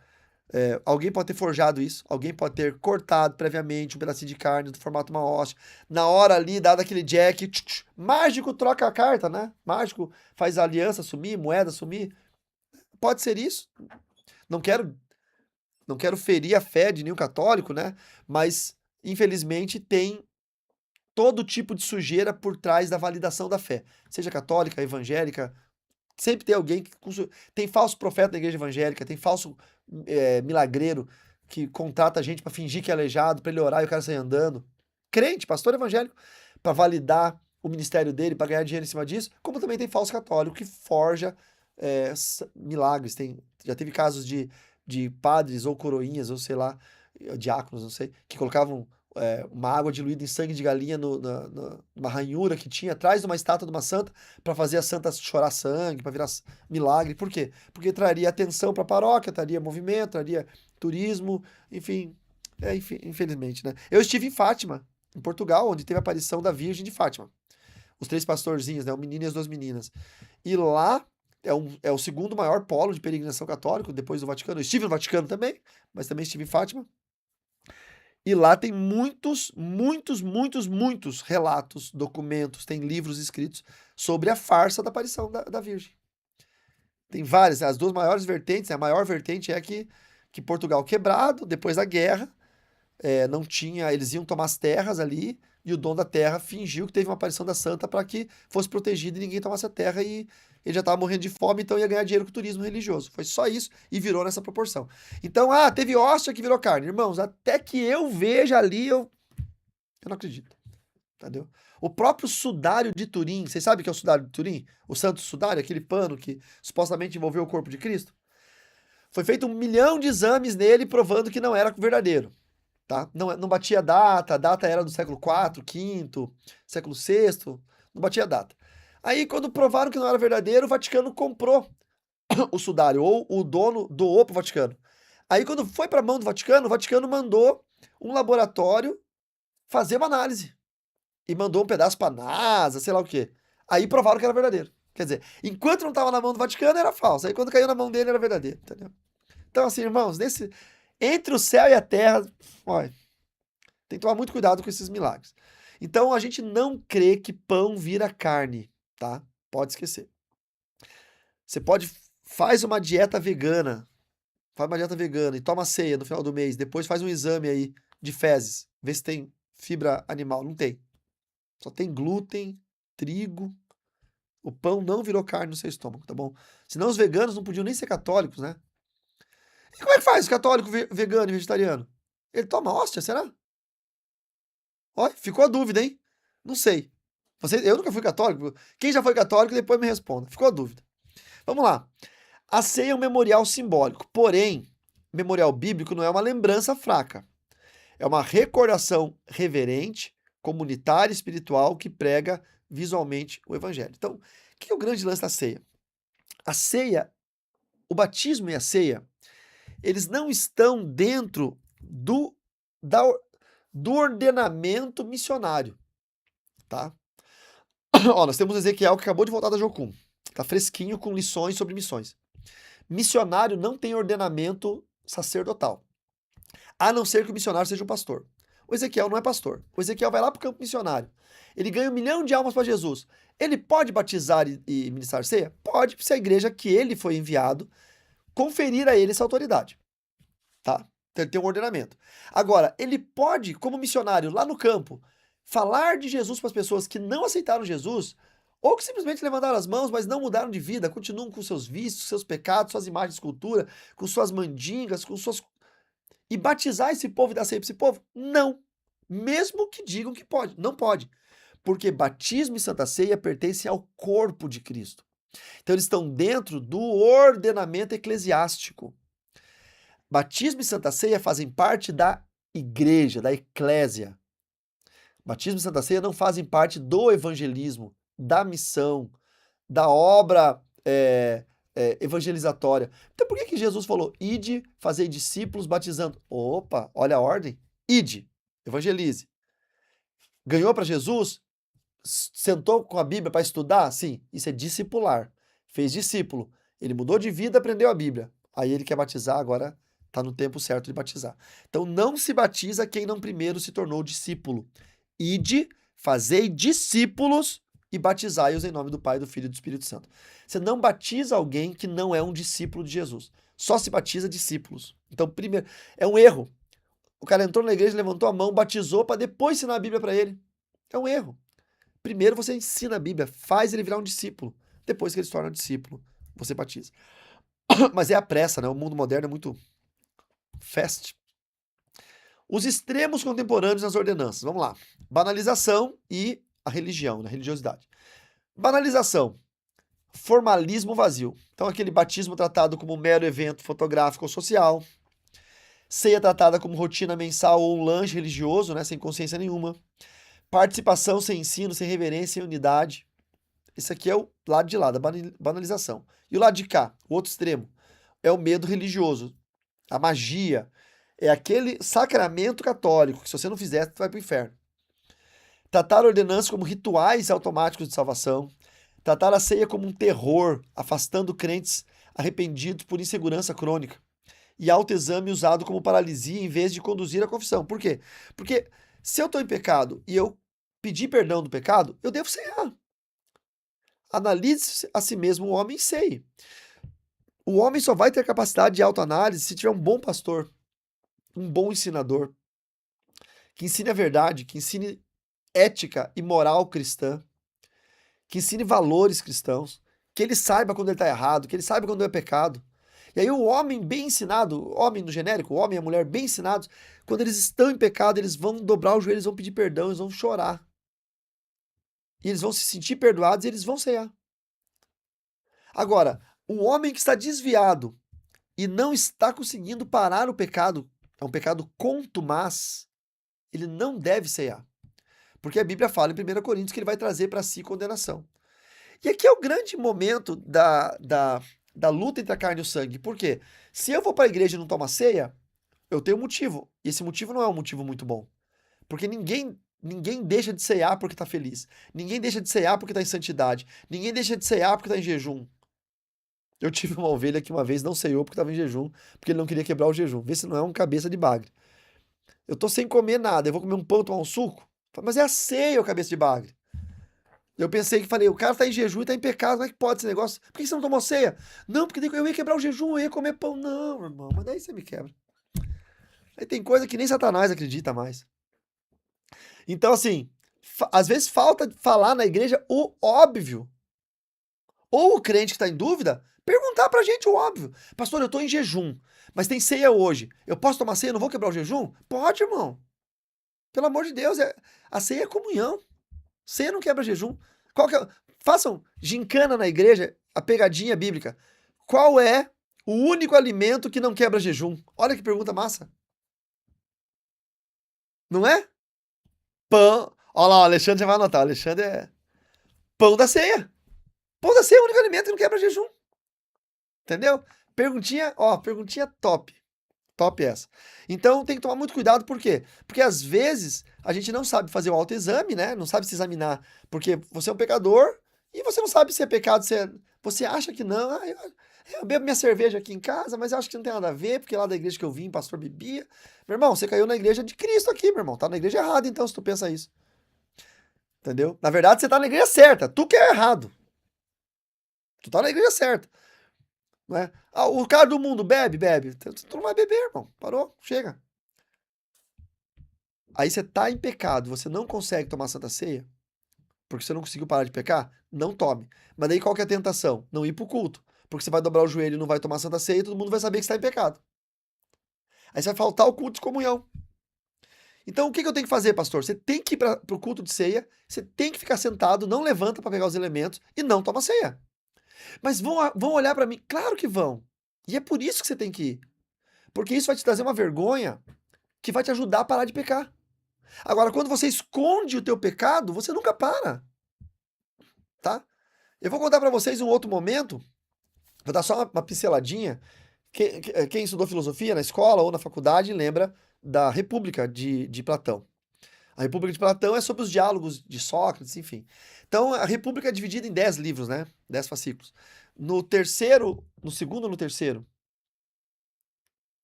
Speaker 1: Alguém pode ter forjado isso, alguém pode ter cortado previamente um pedacinho de carne do formato de uma hóstia. Na hora ali, dado aquele jack, mágico troca a carta, né? Mágico faz a aliança sumir, moeda sumir. Pode ser isso. Não quero, não quero ferir a fé de nenhum católico, né? Mas, infelizmente, tem todo tipo de sujeira por trás da validação da fé. Seja católica, evangélica, sempre tem alguém que... Tem falso profeta da igreja evangélica, tem falso milagreiro que contrata a gente para fingir que é aleijado, para ele orar e o cara sair andando. Crente, pastor evangélico, para validar o ministério dele, para ganhar dinheiro em cima disso, como também tem falso católico que forja milagres. Já teve casos de padres ou coroinhas, ou sei lá, diáconos, não sei, que colocavam uma água diluída em sangue de galinha numa ranhura que tinha atrás de uma estátua de uma santa para fazer a santa chorar sangue, para virar milagre. Por quê? Porque traria atenção para a paróquia, traria movimento, traria turismo, enfim, infelizmente, né? Eu estive em Fátima, em Portugal, onde teve a aparição da Virgem de Fátima. Os 3 pastorzinhos, né? O menino e as 2 meninas. E lá é o segundo maior polo de peregrinação católico, depois do Vaticano. Eu estive no Vaticano também, mas também estive em Fátima. E lá tem muitos relatos, documentos, tem livros escritos sobre a farsa da aparição da Virgem. Tem várias, as 2 maiores vertentes, a maior vertente é que Portugal quebrado, depois da guerra, não tinha, eles iam tomar as terras ali, e o dono da terra fingiu que teve uma aparição da santa para que fosse protegido e ninguém tomasse a terra, e ele já estava morrendo de fome, então ia ganhar dinheiro com o turismo religioso. Foi só isso e virou nessa proporção. Então, teve hóstia que virou carne. Irmãos, até que eu veja ali, eu não acredito. Entendeu? O próprio sudário de Turim, vocês sabem o que é o sudário de Turim? O santo sudário, aquele pano que supostamente envolveu o corpo de Cristo? Foi feito 1 milhão de exames nele provando que não era verdadeiro. Tá? Não batia a data era do século IV, V, século VI, não batia a data. Aí, quando provaram que não era verdadeiro, o Vaticano comprou o sudário, ou o dono doou para o Vaticano. Aí, quando foi para a mão do Vaticano, o Vaticano mandou um laboratório fazer uma análise. E mandou um pedaço para a NASA, sei lá o quê. Aí provaram que era verdadeiro. Quer dizer, enquanto não estava na mão do Vaticano, era falso. Aí, quando caiu na mão dele, era verdadeiro. Entendeu? Então, assim, irmãos, entre o céu e a terra, olha, tem que tomar muito cuidado com esses milagres. Então, a gente não crê que pão vira carne, tá? Pode esquecer. Você faz uma dieta vegana, e toma ceia no final do mês, depois faz um exame aí de fezes, vê se tem fibra animal. Não tem. Só tem glúten, trigo. O pão não virou carne no seu estômago, tá bom? Senão os veganos não podiam nem ser católicos, né? E como é que faz o católico vegano e vegetariano? Ele toma hóstia, será? Olha, ficou a dúvida, hein? Não sei. Eu nunca fui católico. Quem já foi católico, depois me responda. Ficou a dúvida. Vamos lá. A ceia é um memorial simbólico, porém, memorial bíblico não é uma lembrança fraca. É uma recordação reverente, comunitária e espiritual que prega visualmente o evangelho. Então, o que é o grande lance da ceia? A ceia, o batismo e a ceia, eles não estão dentro do ordenamento missionário, tá? Ó, nós temos Ezequiel que acabou de voltar da Jocum. Tá fresquinho com lições sobre missões. Missionário não tem ordenamento sacerdotal, a não ser que o missionário seja um pastor. O Ezequiel não é pastor. O Ezequiel vai lá para o campo missionário. Ele ganha 1 milhão de almas para Jesus. Ele pode batizar e ministrar ceia? Pode, se a igreja que ele foi enviado conferir a ele essa autoridade. Tá? Então ele tem um ordenamento. Agora, ele pode, como missionário lá no campo, falar de Jesus para as pessoas que não aceitaram Jesus, ou que simplesmente levantaram as mãos, mas não mudaram de vida, continuam com seus vícios, seus pecados, suas imagens de escultura, com suas mandingas, com suas... E batizar esse povo e dar ceia para esse povo? Não. Mesmo que digam que pode. Não pode. Porque batismo e santa ceia pertencem ao corpo de Cristo. Então eles estão dentro do ordenamento eclesiástico. Batismo e santa ceia fazem parte da igreja, da eclésia. Batismo e santa ceia não fazem parte do evangelismo, da missão, da obra evangelizatória. Então por que Jesus falou, ide, fazei discípulos batizando? Opa, olha a ordem. Ide, evangelize. Ganhou para Jesus? Sentou com a Bíblia para estudar? Sim, isso é discipular. Fez discípulo. Ele mudou de vida, aprendeu a Bíblia. Aí ele quer batizar, agora está no tempo certo de batizar. Então não se batiza quem não primeiro se tornou discípulo. Ide, fazei discípulos e batizai-os em nome do Pai, do Filho e do Espírito Santo. Você não batiza alguém que não é um discípulo de Jesus. Só se batiza discípulos. Então, primeiro, é um erro. O cara entrou na igreja, levantou a mão, batizou para depois ensinar a Bíblia para ele. É um erro. Primeiro você ensina a Bíblia, faz ele virar um discípulo. Depois que ele se torna um discípulo, você batiza. Mas é a pressa, né? O mundo moderno é muito fast. Os extremos contemporâneos nas ordenanças. Vamos lá. Banalização e a religião, a religiosidade. Banalização. Formalismo vazio. Então, aquele batismo tratado como um mero evento fotográfico ou social. Ceia tratada como rotina mensal ou um lanche religioso, né? Sem consciência nenhuma. Participação sem ensino, sem reverência e unidade. Esse aqui é o lado de lá, da banalização. E o lado de cá, o outro extremo, é o medo religioso. A magia. É aquele sacramento católico, que se você não fizer, você vai para o inferno. Tratar ordenanças como rituais automáticos de salvação. Tratar a ceia como um terror, afastando crentes arrependidos por insegurança crônica. E autoexame usado como paralisia em vez de conduzir a confissão. Por quê? Porque se eu estou em pecado e eu pedir perdão do pecado, eu devo ceiar. Analise a si mesmo o homem e ceie. O homem só vai ter capacidade de autoanálise se tiver um bom pastor, um bom ensinador, que ensine a verdade, que ensine ética e moral cristã, que ensine valores cristãos, que ele saiba quando ele está errado, que ele saiba quando é pecado. E aí o homem bem ensinado, homem no genérico, o homem e a mulher bem ensinados, quando eles estão em pecado, eles vão dobrar o joelho, eles vão pedir perdão, eles vão chorar. E eles vão se sentir perdoados e eles vão ceiar. Agora, o homem que está desviado e não está conseguindo parar o pecado, é um pecado contumaz, ele não deve ceiar. Porque a Bíblia fala em 1 Coríntios que ele vai trazer para si condenação. E aqui é o grande momento da luta entre a carne e o sangue. Por quê? Se eu vou para a igreja e não tomo a ceia, eu tenho um motivo. E esse motivo não é um motivo muito bom. Porque ninguém deixa de ceiar porque está feliz. Ninguém deixa de ceiar porque está em santidade. Ninguém deixa de ceiar porque está em jejum. Eu tive uma ovelha que uma vez não ceiou porque estava em jejum, porque ele não queria quebrar o jejum. Vê se não é um cabeça de bagre. Eu tô sem comer nada, eu vou comer um pão, tomar um suco? Mas é a ceia, o cabeça de bagre. Eu pensei que falei, o cara tá em jejum e tá em pecado, como é que pode esse negócio? Por que você não tomou ceia? Não, porque eu ia quebrar o jejum, eu ia comer pão. Não, irmão, mas daí você me quebra. Aí tem coisa que nem Satanás acredita mais. Então, assim, às vezes falta falar na igreja o óbvio. Ou o crente que tá em dúvida, perguntar pra gente o óbvio. Pastor, eu tô em jejum, mas tem ceia hoje. Eu posso tomar ceia? Eu não vou quebrar o jejum? Pode, irmão. Pelo amor de Deus, a ceia é comunhão. Ceia não quebra jejum. Façam gincana na igreja, a pegadinha bíblica. Qual é o único alimento que não quebra jejum? Olha que pergunta massa. Não é? Pão. Olha lá, o Alexandre já vai anotar. O Alexandre é pão da ceia. Pão da ceia é o único alimento que não quebra jejum. Entendeu? Perguntinha, ó, perguntinha top. Top essa. Então tem que tomar muito cuidado, por quê? Porque às vezes a gente não sabe fazer o autoexame, né? Não sabe se examinar, porque você é um pecador e você não sabe se é pecado, você acha que não. Ah, eu bebo minha cerveja aqui em casa, mas eu acho que não tem nada a ver, porque lá da igreja que eu vim, pastor bebia. Meu irmão, você caiu na igreja de Cristo aqui, meu irmão. Tá na igreja errada, então, se tu pensa isso. Entendeu? Na verdade, você tá na igreja certa. Tu que é errado. Tu tá na igreja certa. Não é? Ah, o cara do mundo bebe. Tu não vai beber, irmão. Parou, chega. Aí você tá em pecado, você não consegue tomar Santa Ceia, porque você não conseguiu parar de pecar, não tome. Mas daí qual que é a tentação? Não ir pro culto. Porque você vai dobrar o joelho e não vai tomar Santa Ceia e todo mundo vai saber que você está em pecado. Aí você vai faltar o culto de comunhão. Então o que eu tenho que fazer, pastor? Você tem que ir pro culto de ceia, você tem que ficar sentado, não levanta para pegar os elementos e não toma ceia. Mas vão olhar para mim? Claro que vão. E é por isso que você tem que ir. Porque isso vai te trazer uma vergonha que vai te ajudar a parar de pecar. Agora, quando você esconde o teu pecado, você nunca para, tá? Eu vou contar para vocês um outro momento, vou dar só uma pinceladinha. Quem estudou filosofia na escola ou na faculdade lembra da República de Platão. A República de Platão é sobre os diálogos de Sócrates, enfim. Então, a República é dividida em 10 livros, né? 10 fascículos. No segundo ou no terceiro?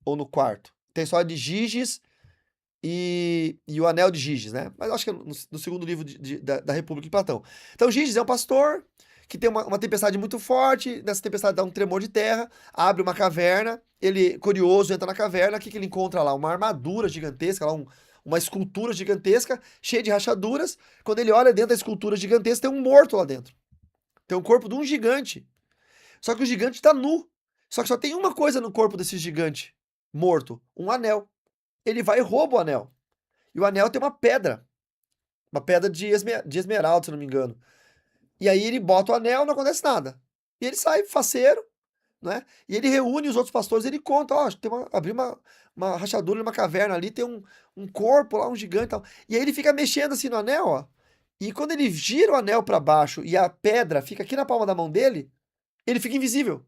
Speaker 1: Ou no quarto? Tem a história de Giges e o Anel de Giges, né? Mas acho que é no segundo livro da República de Platão. Então, Giges é um pastor que tem uma tempestade muito forte, nessa tempestade dá um tremor de terra, abre uma caverna, ele, curioso, entra na caverna, o que ele encontra lá? Uma armadura gigantesca, lá uma escultura gigantesca, cheia de rachaduras. Quando ele olha dentro da escultura gigantesca, tem um morto lá dentro. Tem o corpo de um gigante. Só que o gigante está nu. Só que só tem uma coisa no corpo desse gigante morto, um anel. Ele vai e rouba o anel. E o anel tem uma pedra de esmeralda, se não me engano. E aí ele bota o anel, não acontece nada. E ele sai faceiro, né? E ele reúne os outros pastores, ele conta, ó, abriu uma rachadura numa caverna ali, tem um corpo lá, um gigante e tal. E aí ele fica mexendo assim no anel, ó. E quando ele gira o anel para baixo e a pedra fica aqui na palma da mão dele, ele fica invisível.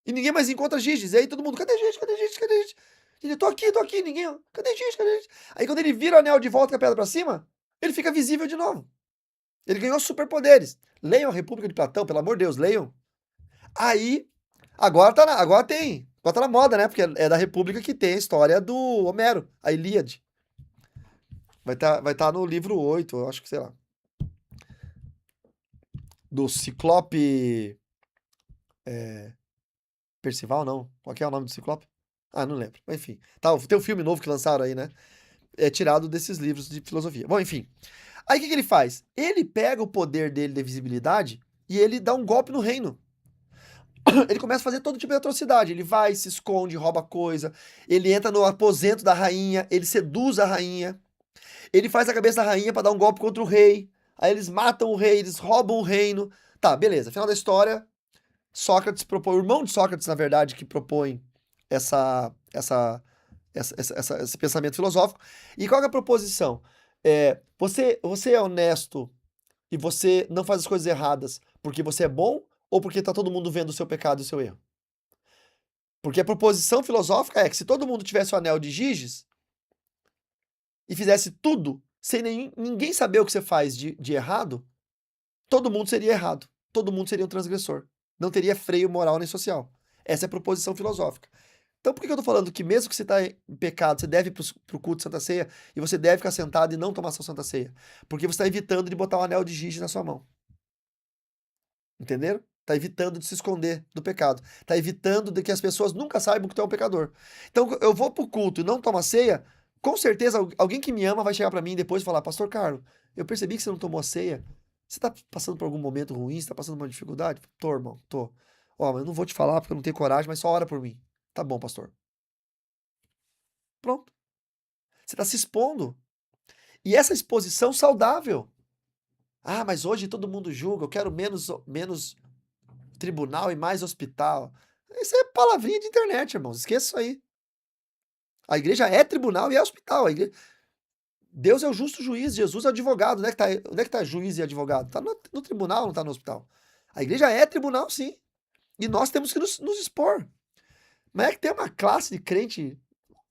Speaker 1: E ninguém mais encontra Giges. E aí todo mundo, cadê Giges? Cadê Giges? Cadê Giges? Ele, tô aqui, ninguém, ó. Cadê Giges? Cadê Giges? Aí quando ele vira o anel de volta com a pedra pra cima, ele fica visível de novo. Ele ganhou superpoderes. Leiam a República de Platão, pelo amor de Deus, leiam. Aí, agora tá na moda, né? Porque é da República que tem a história do Homero, a Ilíade. Vai tá no livro 8, eu acho que, sei lá. Do Ciclope... Percival, não? Qual que é o nome do Ciclope? Ah, não lembro. Enfim, tá, tem um filme novo que lançaram aí, né? É tirado desses livros de filosofia. Bom, enfim. Aí o que ele faz? Ele pega o poder dele de visibilidade e ele dá um golpe no reino. Ele começa a fazer todo tipo de atrocidade. Ele vai, se esconde, rouba coisa. Ele entra no aposento da rainha, ele seduz a rainha. Ele faz a cabeça da rainha para dar um golpe contra o rei. Aí eles matam o rei, eles roubam o reino. Tá, beleza. Final da história, Sócrates propõe, o irmão de Sócrates, na verdade, que propõe esse pensamento filosófico. E qual é a proposição? Você é honesto e você não faz as coisas erradas porque você é bom ou porque tá todo mundo vendo o seu pecado e o seu erro? Porque a proposição filosófica é que se todo mundo tivesse o anel de Giges e fizesse tudo sem ninguém saber o que você faz de errado, todo mundo seria errado. Todo mundo seria um transgressor. Não teria freio moral nem social. Essa é a proposição filosófica. Então por que eu tô falando que mesmo que você está em pecado, você deve ir pro culto de Santa Ceia e você deve ficar sentado e não tomar sua Santa Ceia? Porque você está evitando de botar o anel de Giges na sua mão. Entenderam? Está evitando de se esconder do pecado. Está evitando de que as pessoas nunca saibam que tu é um pecador. Então eu vou pro culto e não tomo a ceia, com certeza alguém que me ama vai chegar para mim depois e falar, Pastor Carlos, eu percebi que você não tomou a ceia. Você está passando por algum momento ruim? Você está passando por uma dificuldade? Tô, irmão, tô. Ó, mas eu não vou te falar porque eu não tenho coragem, mas só ora por mim. Tá bom, pastor. Pronto. Você está se expondo. E essa exposição saudável. Ah, mas hoje todo mundo julga, eu quero menos tribunal e mais hospital. Isso é palavrinha de internet, irmãos. Esqueça isso aí. A igreja é tribunal e é hospital. Deus é o justo juiz, Jesus é o advogado. Onde é que tá juiz e advogado? Tá no tribunal, não tá no hospital. A igreja é tribunal, sim. E nós temos que nos expor. Mas é que tem uma classe de crente,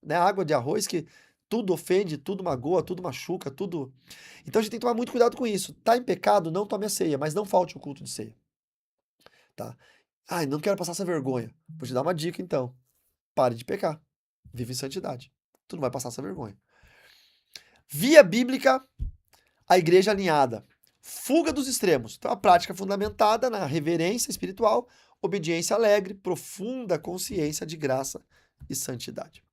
Speaker 1: né, água de arroz, que tudo ofende, tudo magoa, tudo machuca, tudo... Então a gente tem que tomar muito cuidado com isso. Tá em pecado, não tome a ceia, mas não falte o culto de ceia. Tá? Ai, não quero passar essa vergonha. Vou te dar uma dica, então. Pare de pecar. Vive em santidade. Tu não vai passar essa vergonha. Via bíblica, a igreja alinhada. Fuga dos extremos. Então, a prática fundamentada na reverência espiritual, obediência alegre, profunda consciência de graça e santidade.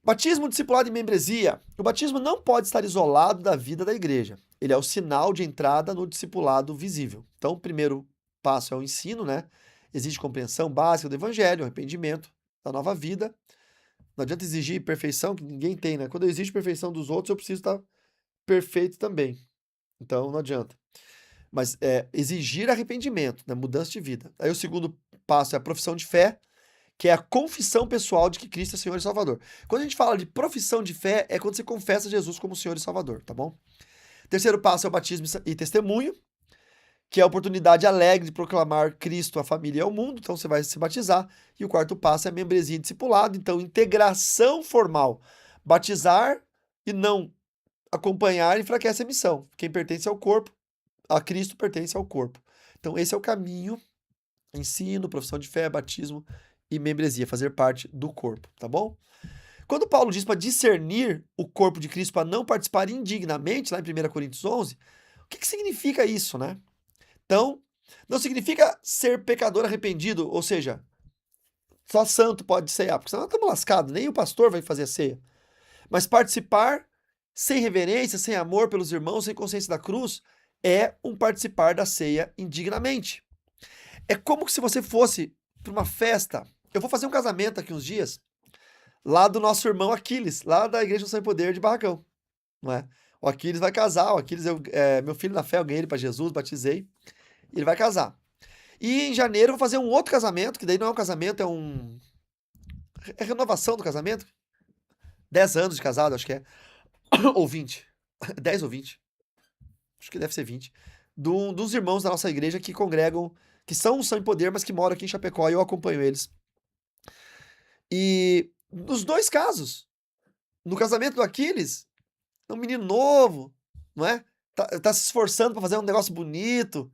Speaker 1: Batismo, discipulado e membresia. O batismo não pode estar isolado da vida da igreja. Ele é o sinal de entrada no discipulado visível. Então, o primeiro passo é o ensino, né? Exige compreensão básica do evangelho, arrependimento da nova vida. Não adianta exigir perfeição, que ninguém tem, né? Quando eu exijo perfeição dos outros, eu preciso estar perfeito também. Então, não adianta. Mas exigir arrependimento, né? Mudança de vida. Aí o segundo passo é a profissão de fé, que é a confissão pessoal de que Cristo é Senhor e Salvador. Quando a gente fala de profissão de fé, é quando você confessa Jesus como Senhor e Salvador, tá bom? Terceiro passo é o batismo e testemunho, que é a oportunidade alegre de proclamar Cristo à família e ao mundo, então você vai se batizar. E o quarto passo é a membresia e discipulado, então integração formal. Batizar e não acompanhar enfraquece a missão. Quem pertence ao corpo, a Cristo pertence ao corpo. Então esse é o caminho, ensino, profissão de fé, batismo e membresia, fazer parte do corpo, tá bom? Quando Paulo diz para discernir o corpo de Cristo para não participar indignamente, lá em 1 Coríntios 11, o que significa isso, né? Então, não significa ser pecador arrependido, ou seja, só santo pode cear, porque senão nós estamos lascados, nem o pastor vai fazer a ceia. Mas participar sem reverência, sem amor pelos irmãos, sem consciência da cruz, é um participar da ceia indignamente. É como se você fosse para uma festa. Eu vou fazer um casamento aqui uns dias, lá do nosso irmão Aquiles, lá da Igreja do Sem Poder de Barracão, não é? O Aquiles vai casar, o Aquiles, meu filho na fé, eu ganhei ele para Jesus, batizei, e ele vai casar. E em janeiro eu vou fazer um outro casamento, que daí não é um casamento, é renovação do casamento. 10 anos de casado, acho que é. Ou 20. 10 ou 20. Acho que deve ser 20. Dos irmãos da nossa igreja que congregam, que são Sem Poder, mas que moram aqui em Chapecó, e eu acompanho eles. E nos dois casos, no casamento do Aquiles, é um menino novo, não é? Tá se esforçando para fazer um negócio bonito.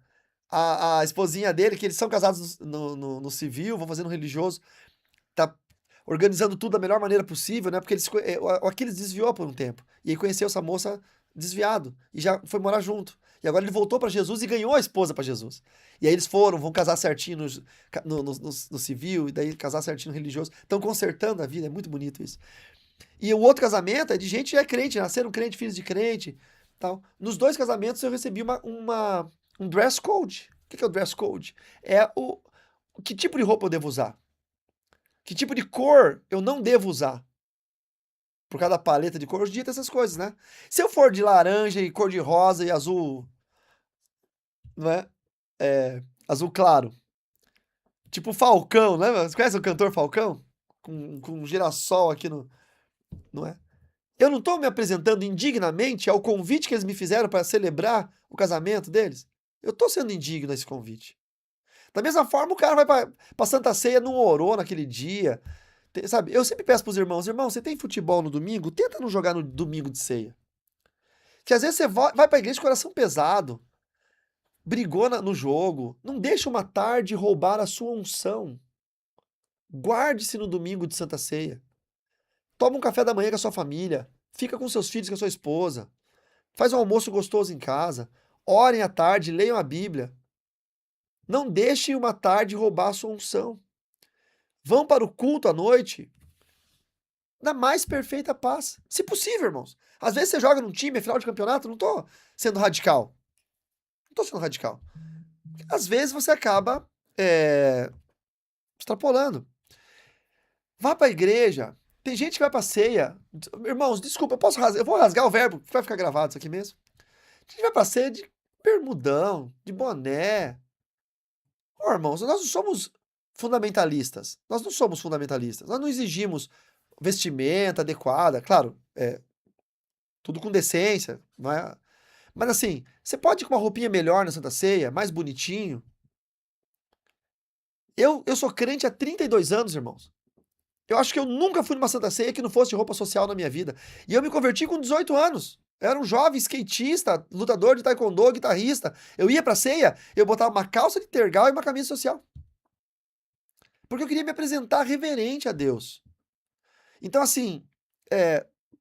Speaker 1: A esposinha dele, que eles são casados no civil, vão fazer no religioso, tá organizando tudo da melhor maneira possível, né? Porque o Aquiles desviou por um tempo. E aí conheceu essa moça desviado. E já foi morar junto. E agora ele voltou para Jesus e ganhou a esposa para Jesus. E aí eles vão casar certinho no civil, e daí casar certinho no religioso. Estão consertando a vida, é muito bonito isso. E o outro casamento é de gente que é crente, nasceram crente, filhos de crente. Tal. Nos dois casamentos eu recebi um dress code. O que é o dress code? É que tipo de roupa eu devo usar. Que tipo de cor eu não devo usar. Por causa da paleta de cor, hoje em dia tem essas coisas, né? Se eu for de laranja e cor de rosa e azul, não é? Azul claro. Tipo Falcão, né? Você conhece o cantor Falcão? Com um girassol aqui não é? Eu não estou me apresentando indignamente ao convite que eles me fizeram para celebrar o casamento deles. Eu estou sendo indigno a esse convite. Da mesma forma, o cara vai para Santa Ceia, não orou naquele dia. Sabe, eu sempre peço para os irmãos, você tem futebol no domingo? Tenta não jogar no domingo de ceia. Que às vezes você vai para a igreja com o coração pesado, brigou no jogo, não deixa uma tarde roubar a sua unção. Guarde-se no domingo de Santa Ceia. Toma um café da manhã com a sua família, fica com seus filhos, com a sua esposa, faz um almoço gostoso em casa, orem à tarde, leiam a Bíblia. Não deixe uma tarde roubar a sua unção. Vão para o culto à noite na mais perfeita paz. Se possível, irmãos. Às vezes você joga num time, é final de campeonato, não estou sendo radical. Não estou sendo radical. Às vezes você acaba extrapolando. Vá para a igreja. Tem gente que vai para a ceia. Irmãos, desculpa, eu vou rasgar o verbo, vai ficar gravado isso aqui mesmo. A gente vai para a ceia de bermudão, de boné. Ô, irmãos, nós não somos fundamentalistas. Nós não somos fundamentalistas. Nós não exigimos vestimenta adequada. Claro, tudo com decência. Não é? Mas assim, você pode ir com uma roupinha melhor na Santa Ceia, mais bonitinho. Eu sou crente há 32 anos, irmãos. Eu acho que eu nunca fui numa Santa Ceia que não fosse roupa social na minha vida. E eu me converti com 18 anos. Eu era um jovem skatista, lutador de taekwondo, guitarrista. Eu ia pra ceia, eu botava uma calça de tergal e uma camisa social. Porque eu queria me apresentar reverente a Deus. Então, assim,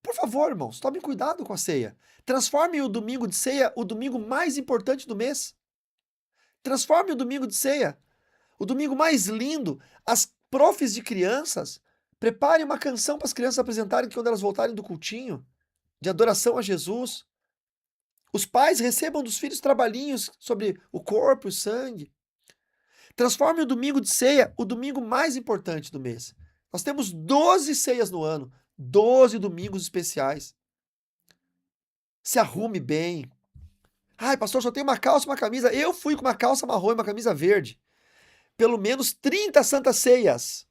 Speaker 1: por favor, irmãos, tomem cuidado com a ceia. Transforme o domingo de ceia o domingo mais importante do mês. Transforme o domingo de ceia o domingo mais lindo. As profs de crianças preparem uma canção para as crianças apresentarem quando elas voltarem do cultinho de adoração a Jesus. Os pais recebam dos filhos trabalhinhos sobre o corpo e o sangue. Transforme o domingo de ceia o domingo mais importante do mês. Nós temos 12 ceias no ano, 12 domingos especiais. Se arrume bem. Ai, pastor, só tem uma calça e uma camisa. Eu fui com uma calça marrom e uma camisa verde. Pelo menos 30 santas ceias.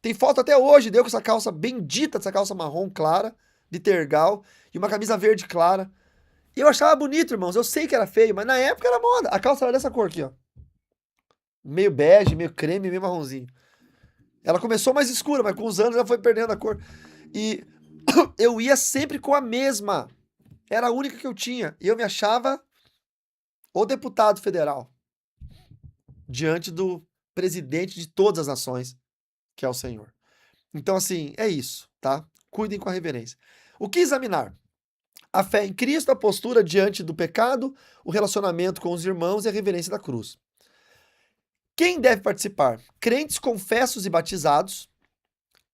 Speaker 1: Tem foto até hoje, deu com essa calça bendita, essa calça marrom clara, de tergal, e uma camisa verde clara. E eu achava bonito, irmãos. Eu sei que era feio, mas na época era moda. A calça era dessa cor aqui, ó. Meio bege, meio creme, meio marronzinho. Ela começou mais escura, mas com os anos ela foi perdendo a cor. E eu ia sempre com a mesma. Era a única que eu tinha. E eu me achava o deputado federal diante do presidente de todas as nações, que é o Senhor. Então, assim, é isso, tá? Cuidem com a reverência. O que examinar? A fé em Cristo, a postura diante do pecado, o relacionamento com os irmãos e a reverência da cruz. Quem deve participar? Crentes confessos e batizados,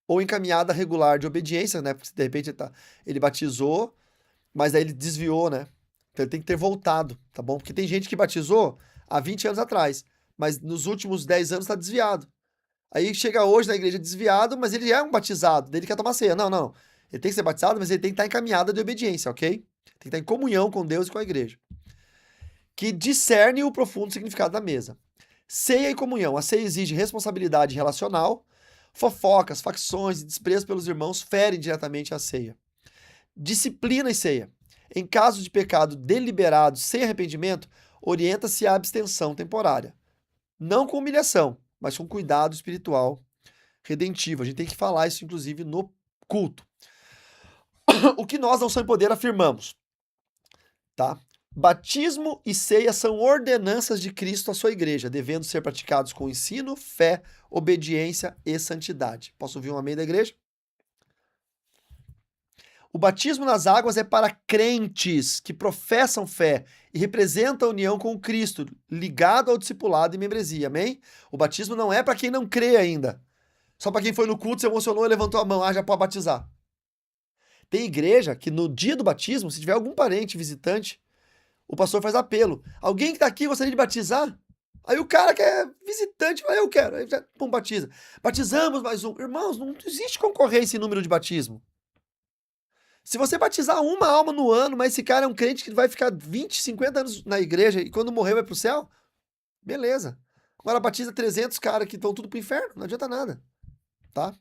Speaker 1: ou em caminhada regular de obediência, né? Porque de repente ele batizou, mas aí ele desviou, né? Então ele tem que ter voltado, tá bom? Porque tem gente que batizou há 20 anos atrás, mas nos últimos 10 anos está desviado. Aí chega hoje na igreja desviado, mas ele é um batizado, ele quer tomar ceia. Não, não. Ele tem que ser batizado, mas ele tem que estar em caminhada de obediência, ok? Tem que estar em comunhão com Deus e com a igreja. Que discerne o profundo significado da mesa. Ceia e comunhão. A ceia exige responsabilidade relacional. Fofocas, facções e desprezo pelos irmãos ferem diretamente a ceia. Disciplina e ceia. Em caso de pecado deliberado sem arrependimento, orienta-se à abstenção temporária. Não com humilhação, mas com cuidado espiritual redentivo. A gente tem que falar isso, inclusive, no culto. O que nós, não sem poder, afirmamos, tá? Batismo e ceia são ordenanças de Cristo à sua igreja, devendo ser praticados com ensino, fé, obediência e santidade. Posso ouvir um amém da igreja? O batismo nas águas é para crentes que professam fé e representam a união com Cristo, ligado ao discipulado e membresia, amém? O batismo não é para quem não crê ainda. Só para quem foi no culto, se emocionou e levantou a mão, já pode batizar. Tem igreja que no dia do batismo, se tiver algum parente visitante, o pastor faz apelo. Alguém que está aqui gostaria de batizar? Aí o cara que é visitante fala, eu quero. Aí já, pum, batiza. Batizamos mais um. Irmãos, não existe concorrência em número de batismo. Se você batizar uma alma no ano, mas esse cara é um crente que vai ficar 20, 50 anos na igreja e quando morrer vai pro céu, beleza. Agora batiza 300 caras que estão tudo pro inferno, não adianta nada, tá?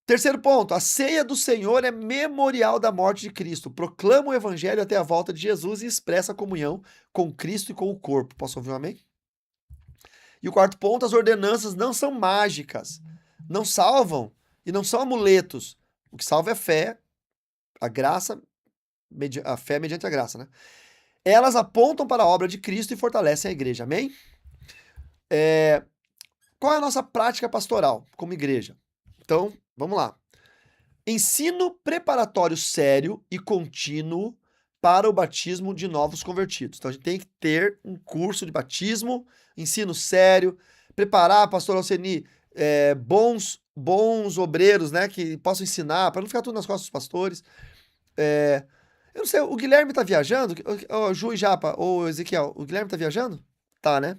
Speaker 1: Terceiro ponto, a ceia do Senhor é memorial da morte de Cristo. Proclama o evangelho até a volta de Jesus e expressa a comunhão com Cristo e com o corpo. Posso ouvir um amém? E o quarto ponto, as ordenanças não são mágicas, não salvam e não são amuletos. O que salva é a fé, a graça, a fé mediante a graça, né? Elas apontam para a obra de Cristo e fortalecem a igreja, amém? Qual é a nossa prática pastoral como igreja? Então, vamos lá. Ensino preparatório sério e contínuo para o batismo de novos convertidos. Então, a gente tem que ter um curso de batismo, ensino sério, preparar, pastor Alceni, bons obreiros, né, que possam ensinar, para não ficar tudo nas costas dos pastores. Eu não sei, o Guilherme tá viajando? O Ju e Japa, ou Ezequiel, o Guilherme tá viajando? Tá, né?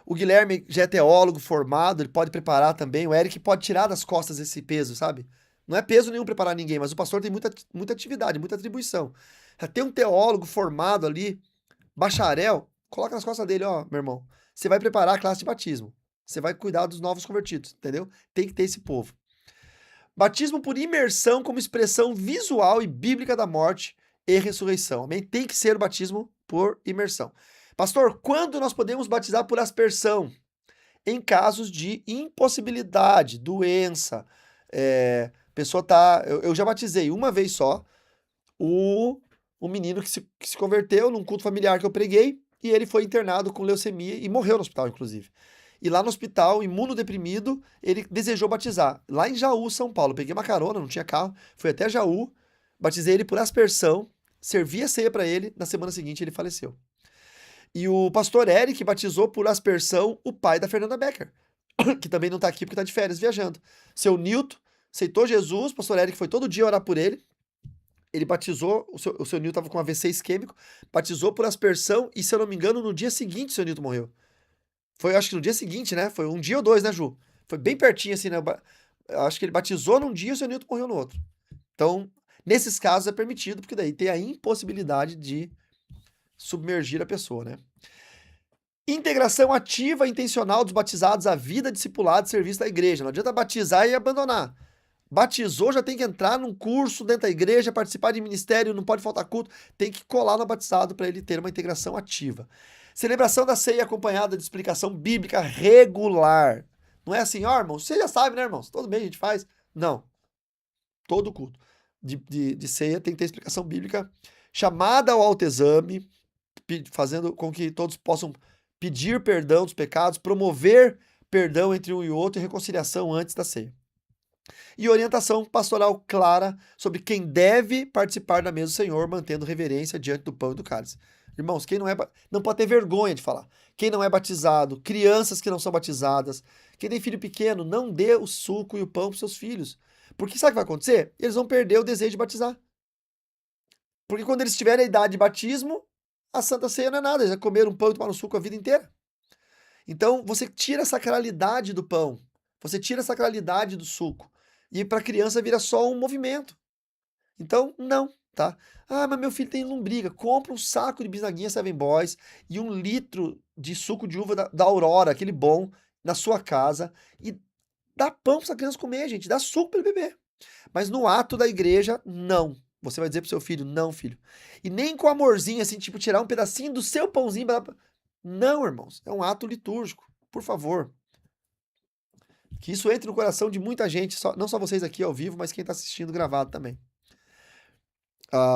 Speaker 1: O Guilherme já é teólogo formado, ele pode preparar também. O Eric pode tirar das costas esse peso, sabe? Não é peso nenhum preparar ninguém, mas o pastor tem muita atividade, muita atribuição. Tem um teólogo formado ali, bacharel, coloca nas costas dele, ó, meu irmão. Você vai preparar a classe de batismo. Você vai cuidar dos novos convertidos, entendeu? Tem que ter esse povo. Batismo por imersão como expressão visual e bíblica da morte e ressurreição. Amém? Tem que ser o batismo por imersão. Pastor, quando nós podemos batizar por aspersão? Em casos de impossibilidade, doença. Pessoa tá. Eu já batizei uma vez só o menino que se converteu num culto familiar que eu preguei e ele foi internado com leucemia e morreu no hospital, inclusive. E lá no hospital, imunodeprimido, ele desejou batizar. Lá em Jaú, São Paulo. Peguei uma carona, não tinha carro, fui até Jaú, batizei ele por aspersão, servi a ceia para ele, na semana seguinte ele faleceu. E o pastor Eric batizou por aspersão o pai da Fernanda Becker, que também não tá aqui porque tá de férias viajando. Seu Nilton aceitou Jesus, o pastor Eric foi todo dia orar por ele. Ele batizou, o seu Nilton tava com AVC isquêmico, batizou por aspersão e, se eu não me engano, no dia seguinte o seu Nilton morreu. Foi, acho que no dia seguinte, né? Foi um dia ou dois, né, Ju? Foi bem pertinho, assim, né? Acho que ele batizou num dia e o seu Nilton morreu no outro. Então, nesses casos é permitido, porque daí tem a impossibilidade de submergir a pessoa, né? Integração ativa e intencional dos batizados à vida discipulada e serviço da igreja. Não adianta batizar e abandonar. Batizou, já tem que entrar num curso dentro da igreja, participar de ministério, não pode faltar culto, tem que colar no batizado para ele ter uma integração ativa. Celebração da ceia acompanhada de explicação bíblica regular. Não é assim, ó, irmão, você já sabe, né, irmãos? Tudo bem, a gente faz. Não. Todo culto. de ceia tem que ter explicação bíblica, chamada ao autoexame, fazendo com que todos possam pedir perdão dos pecados, promover perdão entre um e outro e reconciliação antes da ceia. E orientação pastoral clara sobre quem deve participar da mesa do Senhor, mantendo reverência diante do pão e do cálice. Irmãos, quem não pode ter vergonha de falar. Quem não é batizado, crianças que não são batizadas, quem tem filho pequeno, não dê o suco e o pão para seus filhos. Porque sabe o que vai acontecer? Eles vão perder o desejo de batizar. Porque quando eles tiverem a idade de batismo, a Santa Ceia não é nada, eles já comeram pão e tomaram suco a vida inteira. Então, você tira a sacralidade do pão, você tira a sacralidade do suco. E para a criança vira só um movimento. Então, não, tá? Ah, mas meu filho tem lombriga. Compra um saco de bisnaguinha Seven Boys e 1 litro de suco de uva da Aurora, aquele bom, na sua casa. E dá pão para essa criança comer, gente. Dá suco para ele beber. Mas no ato da igreja, não. Você vai dizer pro seu filho, não, filho. E nem com amorzinho, assim, tipo, tirar um pedacinho do seu pãozinho. Não, irmãos. É um ato litúrgico. Por favor. Que isso entre no coração de muita gente, não só vocês aqui ao vivo, mas quem está assistindo gravado também.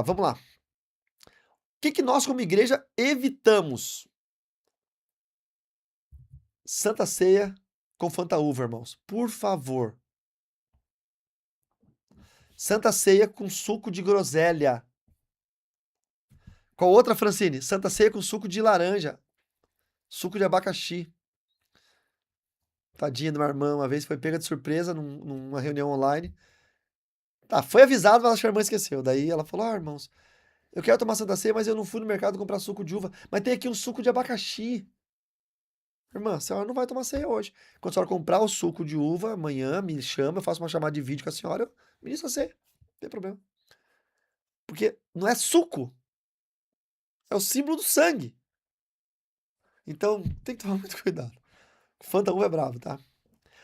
Speaker 1: Vamos lá. O que nós, como igreja, evitamos? Santa Ceia com Fantaúva, irmãos. Por favor. Santa Ceia com suco de groselha. Qual outra, Francine? Santa Ceia com suco de laranja. Suco de abacaxi. Tadinha de uma irmã, uma vez foi pega de surpresa numa reunião online. Tá, foi avisado, mas acho que a irmã esqueceu. Daí ela falou, irmãos, eu quero tomar Santa Ceia, mas eu não fui no mercado comprar suco de uva. Mas tem aqui um suco de abacaxi. Irmã, a senhora não vai tomar ceia hoje. Quando a senhora comprar o suco de uva, amanhã me chama, eu faço uma chamada de vídeo com a senhora, eu ministro a ceia. Não tem problema. Porque não é suco. É o símbolo do sangue. Então, tem que tomar muito cuidado. Fanta uva é bravo, tá?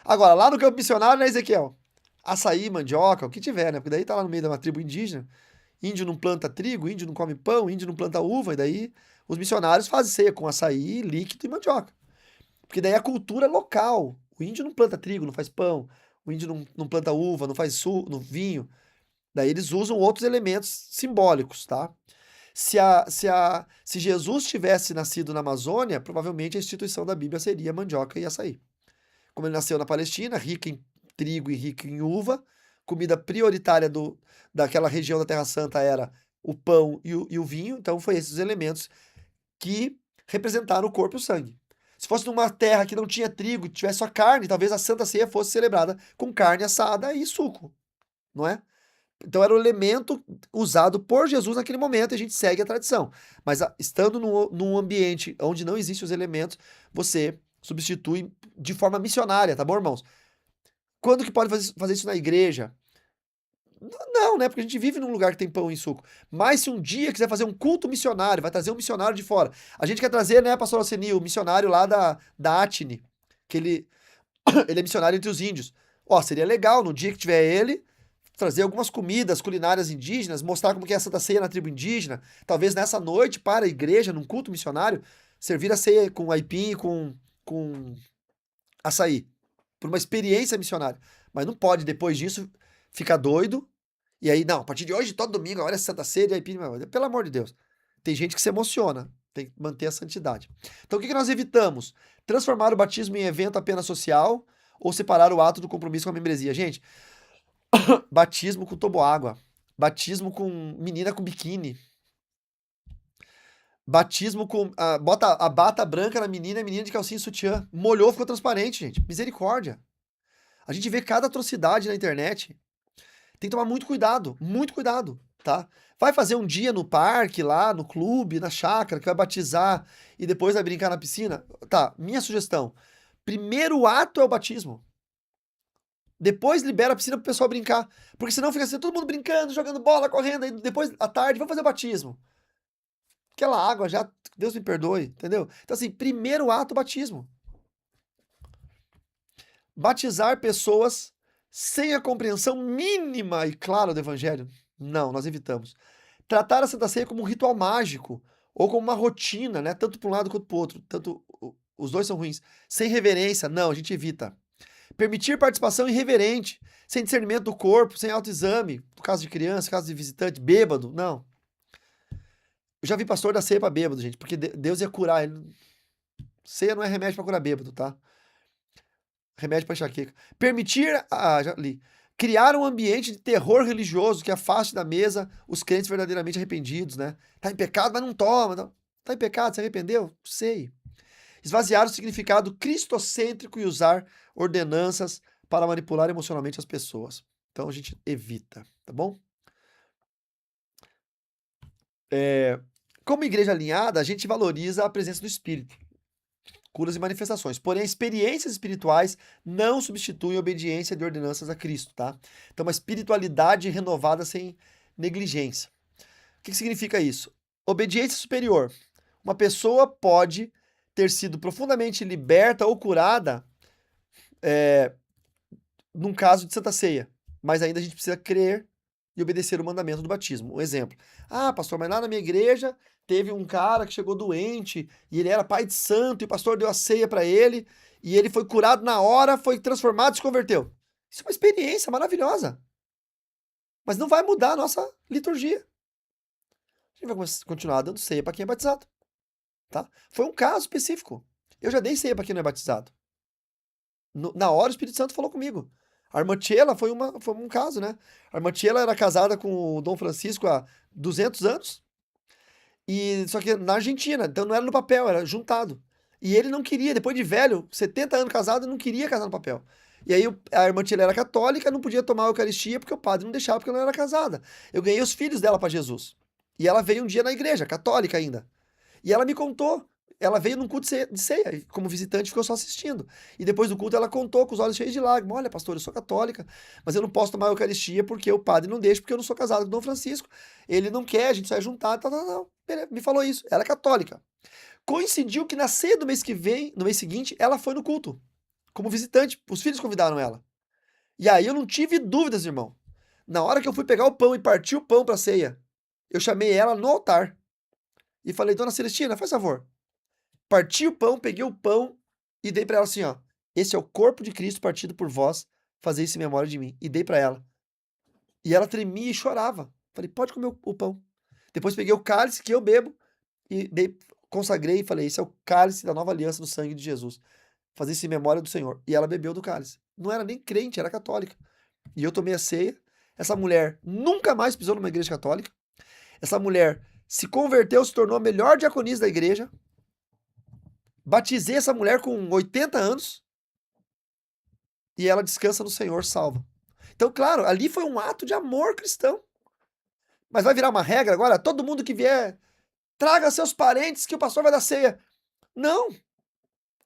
Speaker 1: Agora, lá no campo missionário, né, Ezequiel? Açaí, mandioca, o que tiver, né? Porque daí tá lá no meio de uma tribo indígena. Índio não planta trigo, índio não come pão, índio não planta uva. E daí os missionários fazem ceia com açaí, líquido e mandioca. Porque daí a cultura é local. O índio não planta trigo, não faz pão. O índio não planta uva, não faz no vinho. Daí eles usam outros elementos simbólicos, tá? Se Jesus tivesse nascido na Amazônia, provavelmente a instituição da Bíblia seria mandioca e açaí. Como ele nasceu na Palestina, rico em trigo e rico em uva, comida prioritária daquela região da Terra Santa era o pão e o vinho, então foi esses elementos que representaram o corpo e o sangue. Se fosse numa terra que não tinha trigo, tivesse só carne, talvez a Santa Ceia fosse celebrada com carne assada e suco, não é? Então era o elemento usado por Jesus naquele momento e a gente segue a tradição. Mas estando num ambiente onde não existem os elementos, você substitui de forma missionária, tá bom, irmãos? Quando que pode fazer isso na igreja? Não, né? Porque a gente vive num lugar que tem pão e suco. Mas se um dia quiser fazer um culto missionário, vai trazer um missionário de fora. A gente quer trazer, né, pastor Alceni, o missionário lá da Atene, que ele é missionário entre os índios. Ó, seria legal, no dia que tiver ele, trazer algumas comidas culinárias indígenas, mostrar como que é a Santa Ceia na tribo indígena. Talvez nessa noite, para a igreja, num culto missionário, servir a ceia com aipim e com açaí. Por uma experiência missionária. Mas não pode, depois disso, ficar doido. E aí, não, a partir de hoje, todo domingo, agora é Santa Ceia e aipim. Pelo amor de Deus. Tem gente que se emociona. Tem que manter a santidade. Então, o que nós evitamos? Transformar o batismo em evento apenas social ou separar o ato do compromisso com a membresia. Gente, batismo com toboágua. Batismo com menina com biquíni. Batismo com... bota a bata branca na menina e a menina de calcinha e sutiã. Molhou, ficou transparente, gente. Misericórdia. A gente vê cada atrocidade na internet. Tem que tomar muito cuidado, tá? Vai fazer um dia no parque, lá no clube, na chácara, que vai batizar e depois vai brincar na piscina. Tá, minha sugestão. Primeiro ato é o batismo. Depois libera a piscina pro pessoal brincar. Porque senão fica assim, todo mundo brincando, jogando bola, correndo. Aí depois, à tarde, vamos fazer o batismo. Aquela água já, Deus me perdoe, entendeu? Então assim, primeiro ato, batismo. Batizar pessoas sem a compreensão mínima e clara do evangelho. Não, nós evitamos. Tratar a Santa Ceia como um ritual mágico ou como uma rotina, né? Tanto para um lado quanto para o outro. Tanto os dois são ruins. Sem reverência, não, a gente evita. Permitir participação irreverente, sem discernimento do corpo, sem autoexame, no caso de criança, no caso de visitante, bêbado, não. Eu já vi pastor dar ceia pra bêbado, gente, porque Deus ia curar ele. Ceia não é remédio pra curar bêbado, tá? Remédio pra enxaqueca. Permitir, já li. Criar um ambiente de terror religioso que afaste da mesa os crentes verdadeiramente arrependidos, né? Tá em pecado, mas não toma. Não. Tá em pecado, se arrependeu? Sei. Esvaziar o significado cristocêntrico e usar ordenanças para manipular emocionalmente as pessoas. Então a gente evita, tá bom? Como igreja alinhada, a gente valoriza a presença do Espírito, curas e manifestações. Porém, experiências espirituais não substituem a obediência de ordenanças a Cristo, tá? Então, uma espiritualidade renovada sem negligência. O que significa isso? Obediência superior. Uma pessoa pode ter sido profundamente liberta ou curada num caso de Santa Ceia, mas ainda a gente precisa crer e obedecer o mandamento do batismo. Um exemplo. Ah, pastor, mas lá na minha igreja teve um cara que chegou doente e ele era pai de santo e o pastor deu a ceia para ele e ele foi curado na hora, foi transformado e se converteu. Isso é uma experiência maravilhosa. Mas não vai mudar a nossa liturgia. A gente vai continuar dando ceia para quem é batizado. Tá? Foi um caso específico. Eu já dei ceia para quem não é batizado. Na hora o Espírito Santo falou comigo. A irmã Tchela foi um caso, né? A irmã Tchela era casada com o Dom Francisco há 200 anos. Só que na Argentina, então não era no papel, era juntado. E ele não queria, depois de velho, 70 anos casado, não queria casar no papel. E aí a irmã Tchela era católica, não podia tomar a Eucaristia porque o padre não deixava porque ela não era casada. Eu ganhei os filhos dela para Jesus. E ela veio um dia na igreja, católica ainda. E ela me contou. Ela veio num culto de ceia, como visitante, ficou só assistindo. E depois do culto ela contou com os olhos cheios de lágrimas. Olha, pastor, eu sou católica, mas eu não posso tomar a Eucaristia porque o padre não deixa, porque eu não sou casado com o Dom Francisco. Ele não quer, a gente sai juntado, tal. Me falou isso. Ela é católica. Coincidiu que na ceia do mês que vem, no mês seguinte, ela foi no culto, como visitante. Os filhos convidaram ela. E aí eu não tive dúvidas, irmão. Na hora que eu fui pegar o pão e partir o pão pra ceia, eu chamei ela no altar. E falei, dona Celestina, faz favor. Parti o pão, peguei o pão e dei pra ela assim, ó. Esse é o corpo de Cristo partido por vós, fazer isso em memória de mim. E dei pra ela. E ela tremia e chorava. Falei, pode comer o pão. Depois peguei o cálice que eu bebo e consagrei e falei, esse é o cálice da nova aliança do sangue de Jesus. Fazer isso em memória do Senhor. E ela bebeu do cálice. Não era nem crente, era católica. E eu tomei a ceia. Essa mulher nunca mais pisou numa igreja católica. Essa mulher se converteu, se tornou a melhor diaconisa da igreja. Batizei essa mulher com 80 anos e ela descansa no Senhor, salva. Então, claro, ali foi um ato de amor cristão. Mas vai virar uma regra agora? Todo mundo que vier, traga seus parentes que o pastor vai dar ceia. Não.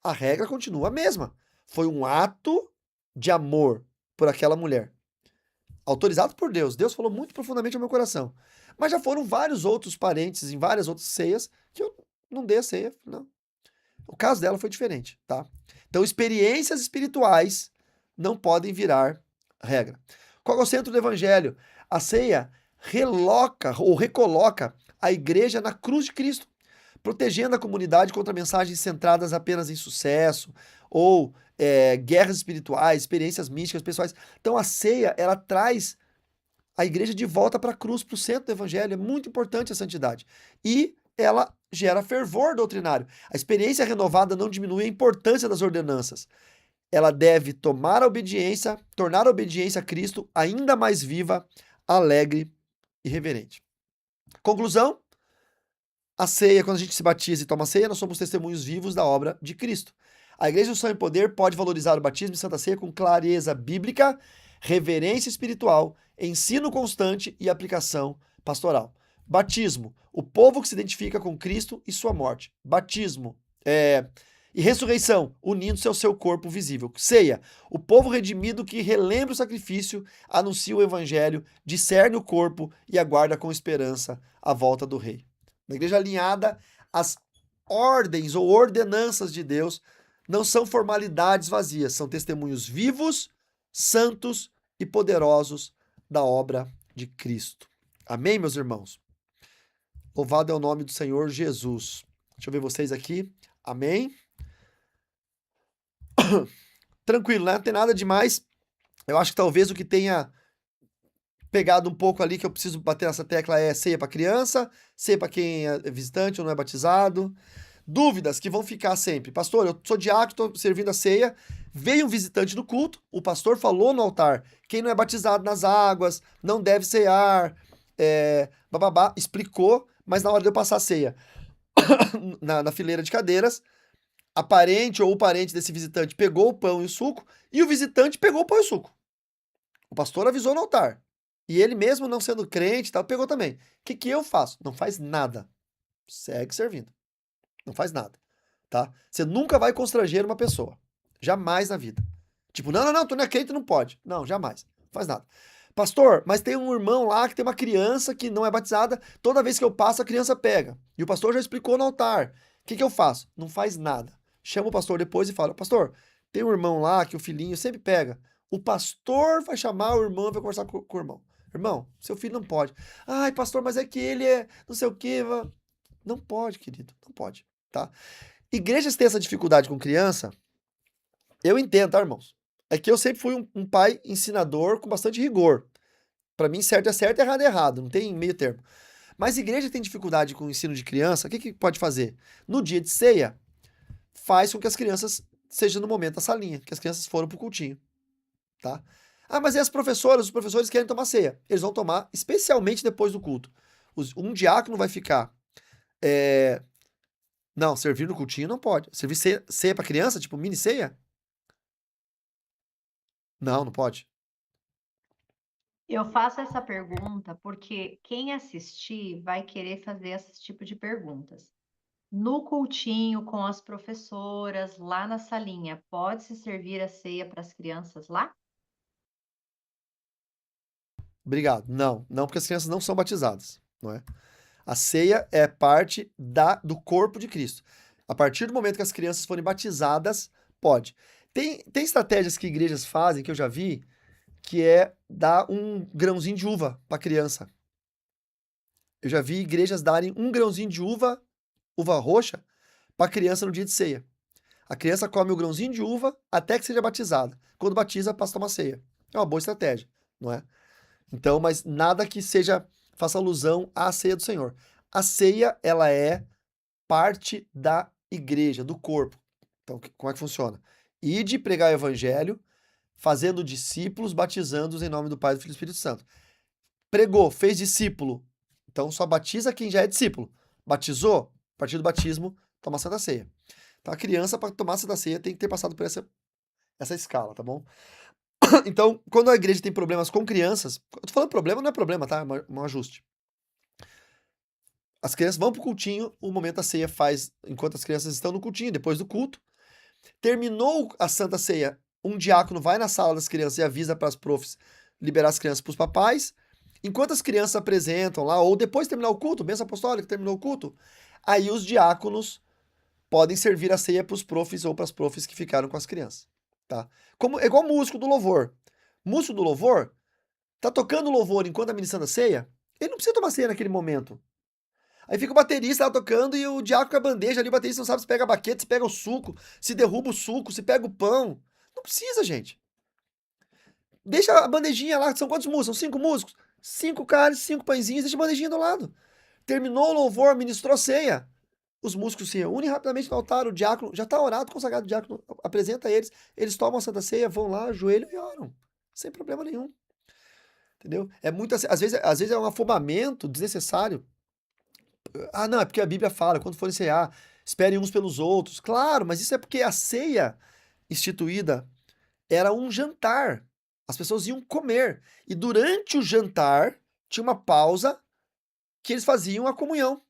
Speaker 1: A regra continua a mesma. Foi um ato de amor por aquela mulher. Autorizado por Deus. Deus falou muito profundamente ao meu coração. Mas já foram vários outros parentes em várias outras ceias que eu não dei a ceia, não. O caso dela foi diferente, tá? Então, experiências espirituais não podem virar regra. Qual é o centro do evangelho? A ceia reloca ou recoloca a igreja na cruz de Cristo, protegendo a comunidade contra mensagens centradas apenas em sucesso ou guerras espirituais, experiências místicas pessoais. Então, a ceia, ela traz a igreja de volta para a cruz, para o centro do evangelho. É muito importante a santidade. E ela gera fervor doutrinário. A experiência renovada não diminui a importância das ordenanças. Ela deve tornar a obediência a Cristo ainda mais viva, alegre e reverente. Conclusão: a ceia, quando a gente se batiza e toma a ceia, nós somos testemunhos vivos da obra de Cristo. A Igreja do Som e Poder pode valorizar o batismo e Santa Ceia com clareza bíblica, reverência espiritual, ensino constante e aplicação pastoral. Batismo, o povo que se identifica com Cristo e sua morte. Batismo e ressurreição, unindo-se ao seu corpo visível. Ceia, o povo redimido que relembra o sacrifício, anuncia o evangelho, discerne o corpo e aguarda com esperança a volta do rei. Na igreja alinhada, as ordens ou ordenanças de Deus não são formalidades vazias, são testemunhos vivos, santos e poderosos da obra de Cristo. Amém, meus irmãos? Louvado é o nome do Senhor Jesus. Deixa eu ver vocês aqui. Amém? tranquilo, né? Não tem nada demais. Eu acho que talvez o que tenha pegado um pouco ali que eu preciso bater nessa tecla é ceia para criança, ceia para quem é visitante ou não é batizado. Dúvidas que vão ficar sempre. Pastor, eu sou diácono, estou servindo a ceia. Veio um visitante no culto, o pastor falou no altar: quem não é batizado nas águas não deve cear. Bababá, explicou, mas na hora de eu passar a ceia na fileira de cadeiras, a parente ou o parente desse visitante pegou o pão e o suco e o visitante pegou o pão e o suco. O pastor avisou no altar. E ele mesmo não sendo crente, tal, pegou também. O que eu faço? Não faz nada. Segue servindo. Não faz nada, tá? Você nunca vai constranger uma pessoa. Jamais na vida. Tipo, não, tu não é crente, não pode. Não, jamais. Não faz nada. Pastor, mas tem um irmão lá que tem uma criança que não é batizada, toda vez que eu passo a criança pega. E o pastor já explicou no altar. O que eu faço? Não faz nada. Chama o pastor depois e fala: pastor, tem um irmão lá que o filhinho sempre pega. O pastor vai chamar o irmão e vai conversar com o irmão. Irmão, seu filho não pode. Ai, pastor, mas é que ele é não sei o quê. Não pode, querido. Não pode, tá? Igrejas têm essa dificuldade com criança. Eu entendo, tá, irmãos? É que eu sempre fui um pai ensinador com bastante rigor. Pra mim, certo é certo, errado é errado. Não tem meio termo. Mas igreja tem dificuldade com o ensino de criança. O que pode fazer? No dia de ceia, faz com que as crianças sejam no momento da salinha, que as crianças foram pro cultinho, tá? Ah, mas e as professoras? Os professores querem tomar ceia. Eles vão tomar especialmente depois do culto. Um diácono vai ficar. Não, servir no cultinho não pode. Servir ceia pra criança, tipo mini ceia? Não, não pode.
Speaker 3: Eu faço essa pergunta porque quem assistir vai querer fazer esse tipo de perguntas. No cultinho com as professoras, lá na salinha, pode-se servir a ceia para as crianças lá?
Speaker 1: Obrigado. Não, não, porque as crianças não são batizadas, não é? A ceia é parte do corpo de Cristo. A partir do momento que as crianças forem batizadas, pode. Tem estratégias que igrejas fazem, que eu já vi, que é dar um grãozinho de uva para criança. Eu já vi igrejas darem um grãozinho de uva, uva roxa, para criança no dia de ceia. A criança come o grãozinho de uva até que seja batizada. Quando batiza, passa a tomar ceia. É uma boa estratégia, não é? Então, mas nada que faça alusão à ceia do Senhor. A ceia, ela é parte da igreja, do corpo. Então, como é que funciona? Ide pregar o evangelho, fazendo discípulos, batizando-os em nome do Pai, do Filho e do Espírito Santo. Pregou, fez discípulo. Então, só batiza quem já é discípulo. Batizou? A partir do batismo, toma a Santa Ceia. Então, a criança, para tomar a Santa Ceia, tem que ter passado por essa escala, tá bom? Então, quando a igreja tem problemas com crianças, eu tô falando problema, não é problema, tá? É um ajuste. As crianças vão pro cultinho, o momento da ceia faz enquanto as crianças estão no cultinho, depois do culto. Terminou a Santa Ceia, um diácono vai na sala das crianças e avisa para as profs liberar as crianças para os papais. Enquanto as crianças apresentam lá, ou depois de terminar o culto, bênção apostólica, terminou o culto, aí os diáconos podem servir a ceia para os profs ou para as profs que ficaram com as crianças, tá? É igual músico do louvor. Músico do louvor tá tocando louvor enquanto tá ministrando a ceia, ele não precisa tomar ceia naquele momento. Aí fica o baterista lá tocando e o diácono com a bandeja ali, o baterista não sabe se pega a baqueta, se pega o suco, se derruba o suco, se pega o pão. Não precisa, gente. Deixa a bandejinha lá, são quantos músicos? São 5 músicos? 5 caras, 5 pãezinhos, deixa a bandejinha do lado. Terminou o louvor, ministrou ceia. Os músicos se reúnem rapidamente no altar, o diácono, já está orado, consagrado, o diácono apresenta eles tomam a Santa Ceia, vão lá, ajoelham e oram. Sem problema nenhum. Entendeu? É muito, às vezes é um afobamento desnecessário. Ah, não, é porque a Bíblia fala, quando forem cear, esperem uns pelos outros. Claro, mas isso é porque a ceia instituída era um jantar. As pessoas iam comer. E durante o jantar, tinha uma pausa que eles faziam a comunhão,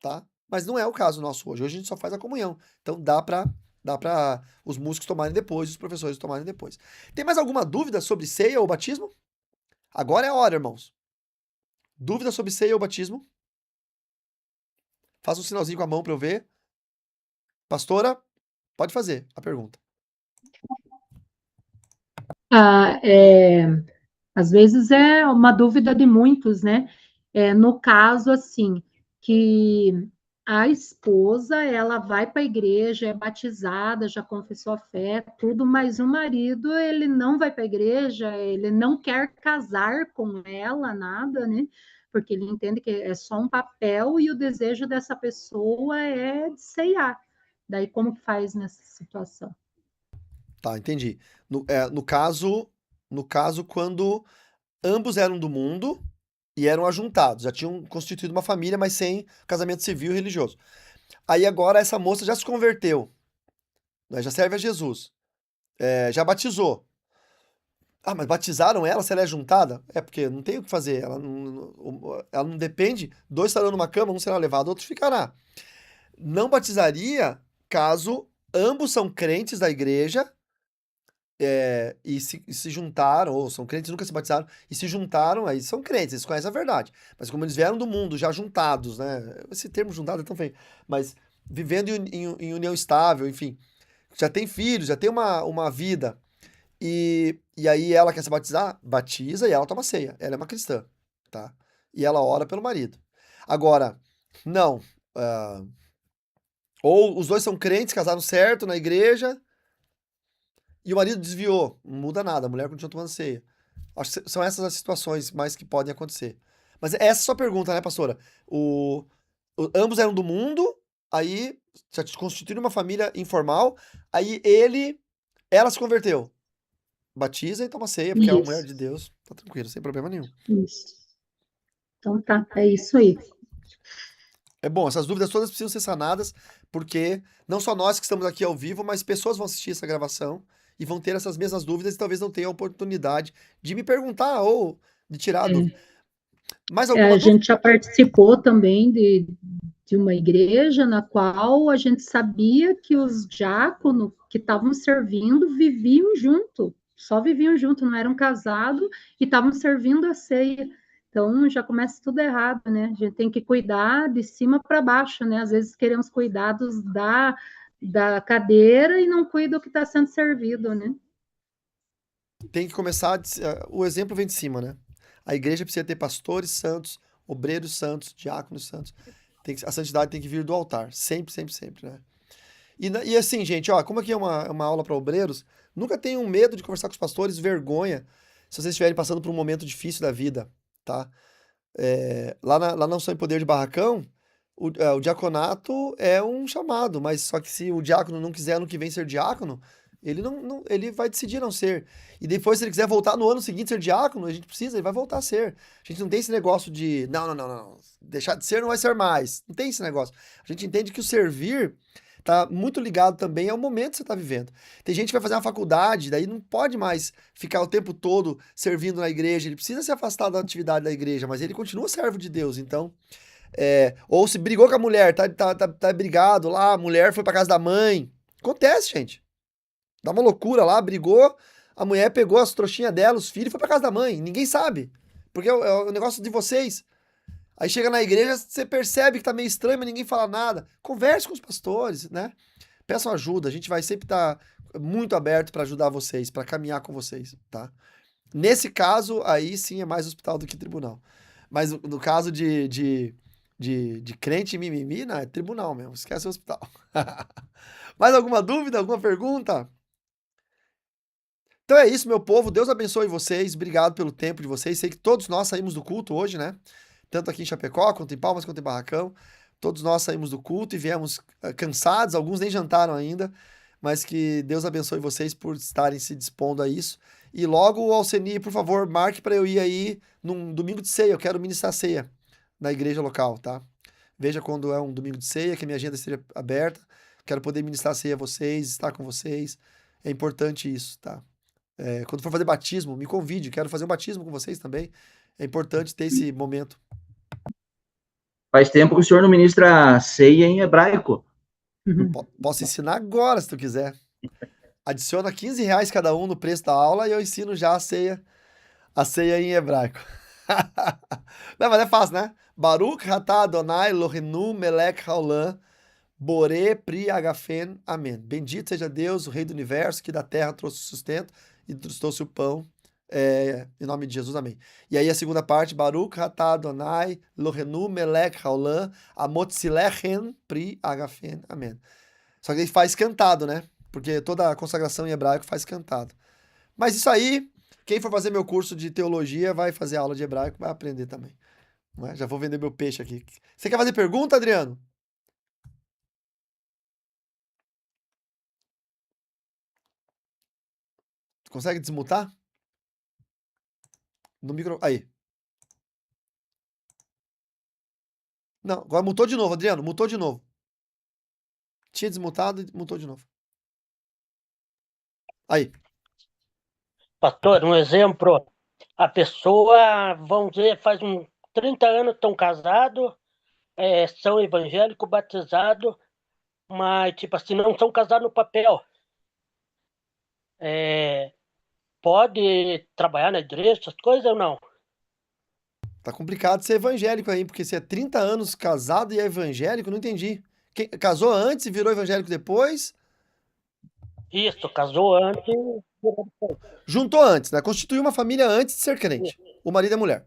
Speaker 1: tá? Mas não é o caso nosso hoje. Hoje a gente só faz a comunhão. Então dá para os músicos tomarem depois, os professores tomarem depois. Tem mais alguma dúvida sobre ceia ou batismo? Agora é a hora, irmãos. Dúvida sobre ceia ou batismo? Faça um sinalzinho com a mão para eu ver. Pastora, pode fazer a pergunta.
Speaker 4: Ah, às vezes é uma dúvida de muitos, né? No caso, assim, que a esposa, ela vai para a igreja, é batizada, já confessou a fé, tudo, mas o marido, ele não vai para a igreja, ele não quer casar com ela, nada, né? Porque ele entende que é só um papel e o desejo dessa pessoa é de ceiar. Daí, como que faz nessa situação?
Speaker 1: Tá, entendi. No caso, quando ambos eram do mundo e eram ajuntados, já tinham constituído uma família, mas sem casamento civil e religioso. Aí agora essa moça já se converteu, né, já serve a Jesus, já batizou. Ah, mas batizaram ela se ela é juntada? É, porque não tem o que fazer. Ela não depende. Dois estarão numa cama, um será levado, outro ficará. Não batizaria caso ambos são crentes da igreja e se juntaram, ou são crentes e nunca se batizaram, e se juntaram, aí são crentes, eles conhecem a verdade. Mas como eles vieram do mundo já juntados, né? Esse termo juntado é tão feio. Mas vivendo em união estável, enfim. Já tem filhos, já tem uma vida. E aí ela quer se batizar? Batiza e ela toma ceia. Ela é uma cristã, tá? E ela ora pelo marido. Agora, não. Ou os dois são crentes, casaram certo na igreja, e o marido desviou. Não muda nada, a mulher continua tomando ceia. Acho que são essas as situações mais que podem acontecer. Mas essa é a sua pergunta, né, pastora? Ambos eram do mundo, aí já constituíram uma família informal, aí ela se converteu. Batiza e toma ceia, porque é uma mulher
Speaker 4: Isso,
Speaker 1: de Deus. Tá tranquilo, sem problema nenhum.
Speaker 4: isso. Então tá, é isso aí.
Speaker 1: É bom, essas dúvidas todas precisam ser sanadas, porque não só nós que estamos aqui ao vivo, mas pessoas vão assistir essa gravação e vão ter essas mesmas dúvidas e talvez não tenham a oportunidade de me perguntar ou de tirar a dúvida. Mais
Speaker 4: A
Speaker 1: alguma dúvida?
Speaker 4: gente já participou também de uma igreja na qual a gente sabia que os diáconos que estavam servindo viviam junto, só viviam junto, não eram casados e estavam servindo a ceia. Então já começa tudo errado, né? A gente tem que cuidar de cima para baixo, né? Às vezes queremos cuidados da cadeira e não cuida do que está sendo servido, né?
Speaker 1: Tem que começar. O exemplo vem de cima, né? A igreja precisa ter pastores santos, obreiros santos, diáconos santos. A santidade tem que vir do altar. Sempre, sempre, sempre, né? E assim, gente, ó, como aqui é uma aula para obreiros, nunca tenham medo de conversar com os pastores, vergonha, se vocês estiverem passando por um momento difícil da vida, tá? Lá na Unção e Poder de Barracão, o diaconato é um chamado, mas só que se o diácono não quiser ano que vem ser diácono, ele ele vai decidir não ser. E depois, se ele quiser voltar no ano seguinte ser diácono, a gente precisa, ele vai voltar a ser. A gente não tem esse negócio de, não, não, não, não, deixar de ser não vai ser mais. Não tem esse negócio. A gente entende que o servir tá muito ligado também ao momento que você está vivendo. Tem gente que vai fazer uma faculdade, daí não pode mais ficar o tempo todo servindo na igreja, ele precisa se afastar da atividade da igreja, mas ele continua servo de Deus, então... ou se brigou com a mulher, tá brigado lá, a mulher foi pra casa da mãe. Acontece, gente. Dá uma loucura lá, brigou, a mulher pegou as trouxinhas dela, os filhos, e foi pra casa da mãe. Ninguém sabe. Porque é o negócio de vocês. Aí chega na igreja, você percebe que tá meio estranho, mas ninguém fala nada. Converse com os pastores, né? Peçam ajuda. A gente vai sempre estar muito aberto para ajudar vocês, para caminhar com vocês, tá? Nesse caso, aí sim é mais hospital do que tribunal. Mas no caso de crente e mimimi, não, é tribunal mesmo. Esquece o hospital. Mais alguma dúvida? Alguma pergunta? Então é isso, meu povo. Deus abençoe vocês. Obrigado pelo tempo de vocês. Sei que todos nós saímos do culto hoje, né? Tanto aqui em Chapecó, quanto em Palmas, quanto em Barracão. Todos nós saímos do culto e viemos cansados. Alguns nem jantaram ainda. Mas que Deus abençoe vocês por estarem se dispondo a isso. E logo, Alceni, por favor, marque para eu ir aí num domingo de ceia. Eu quero ministrar ceia na igreja local, tá? Veja quando é um domingo de ceia, que a minha agenda esteja aberta. Quero poder ministrar ceia a vocês, estar com vocês. É importante isso, tá? Quando for fazer batismo, me convide. Quero fazer um batismo com vocês também. É importante ter esse momento.
Speaker 5: Faz tempo que o senhor não ministra ceia em hebraico.
Speaker 1: Posso ensinar agora, se tu quiser. Adiciona R$ 15 cada um no preço da aula e eu ensino já a ceia em hebraico. Não, mas é fácil, né? Baruch atah Adonai Eloheinu melech haolam boré pri agafen. Amém. Bendito seja Deus, o Rei do Universo, que da terra trouxe o sustento e trouxe o pão Em nome de Jesus, amém. E aí a segunda parte, Baruch atah Adonai, Lohenu melech haolam, amotzilechem pri agafen, amém. Só que ele faz cantado, né? Porque toda a consagração em hebraico faz cantado. Mas isso aí, quem for fazer meu curso de teologia vai fazer aula de hebraico, vai aprender também. Não é? Já vou vender meu peixe aqui. Você quer fazer pergunta, Adriano? Consegue desmutar? No micro. Aí. Não, agora mutou de novo, Adriano. Mutou de novo. Tinha desmutado e mutou de novo. Aí.
Speaker 6: Pastor, um exemplo, a pessoa, vamos dizer, faz uns 30 anos estão casados, são evangélicos, batizados, mas, tipo assim, não são casados no papel. Pode trabalhar na igreja, essas coisas ou não?
Speaker 1: Tá complicado ser evangélico aí, porque se é 30 anos casado e é evangélico, não entendi. Quem casou antes e virou evangélico depois?
Speaker 6: Isso, casou antes.
Speaker 1: Juntou antes, né? Constituiu uma família antes de ser crente. O marido e a mulher.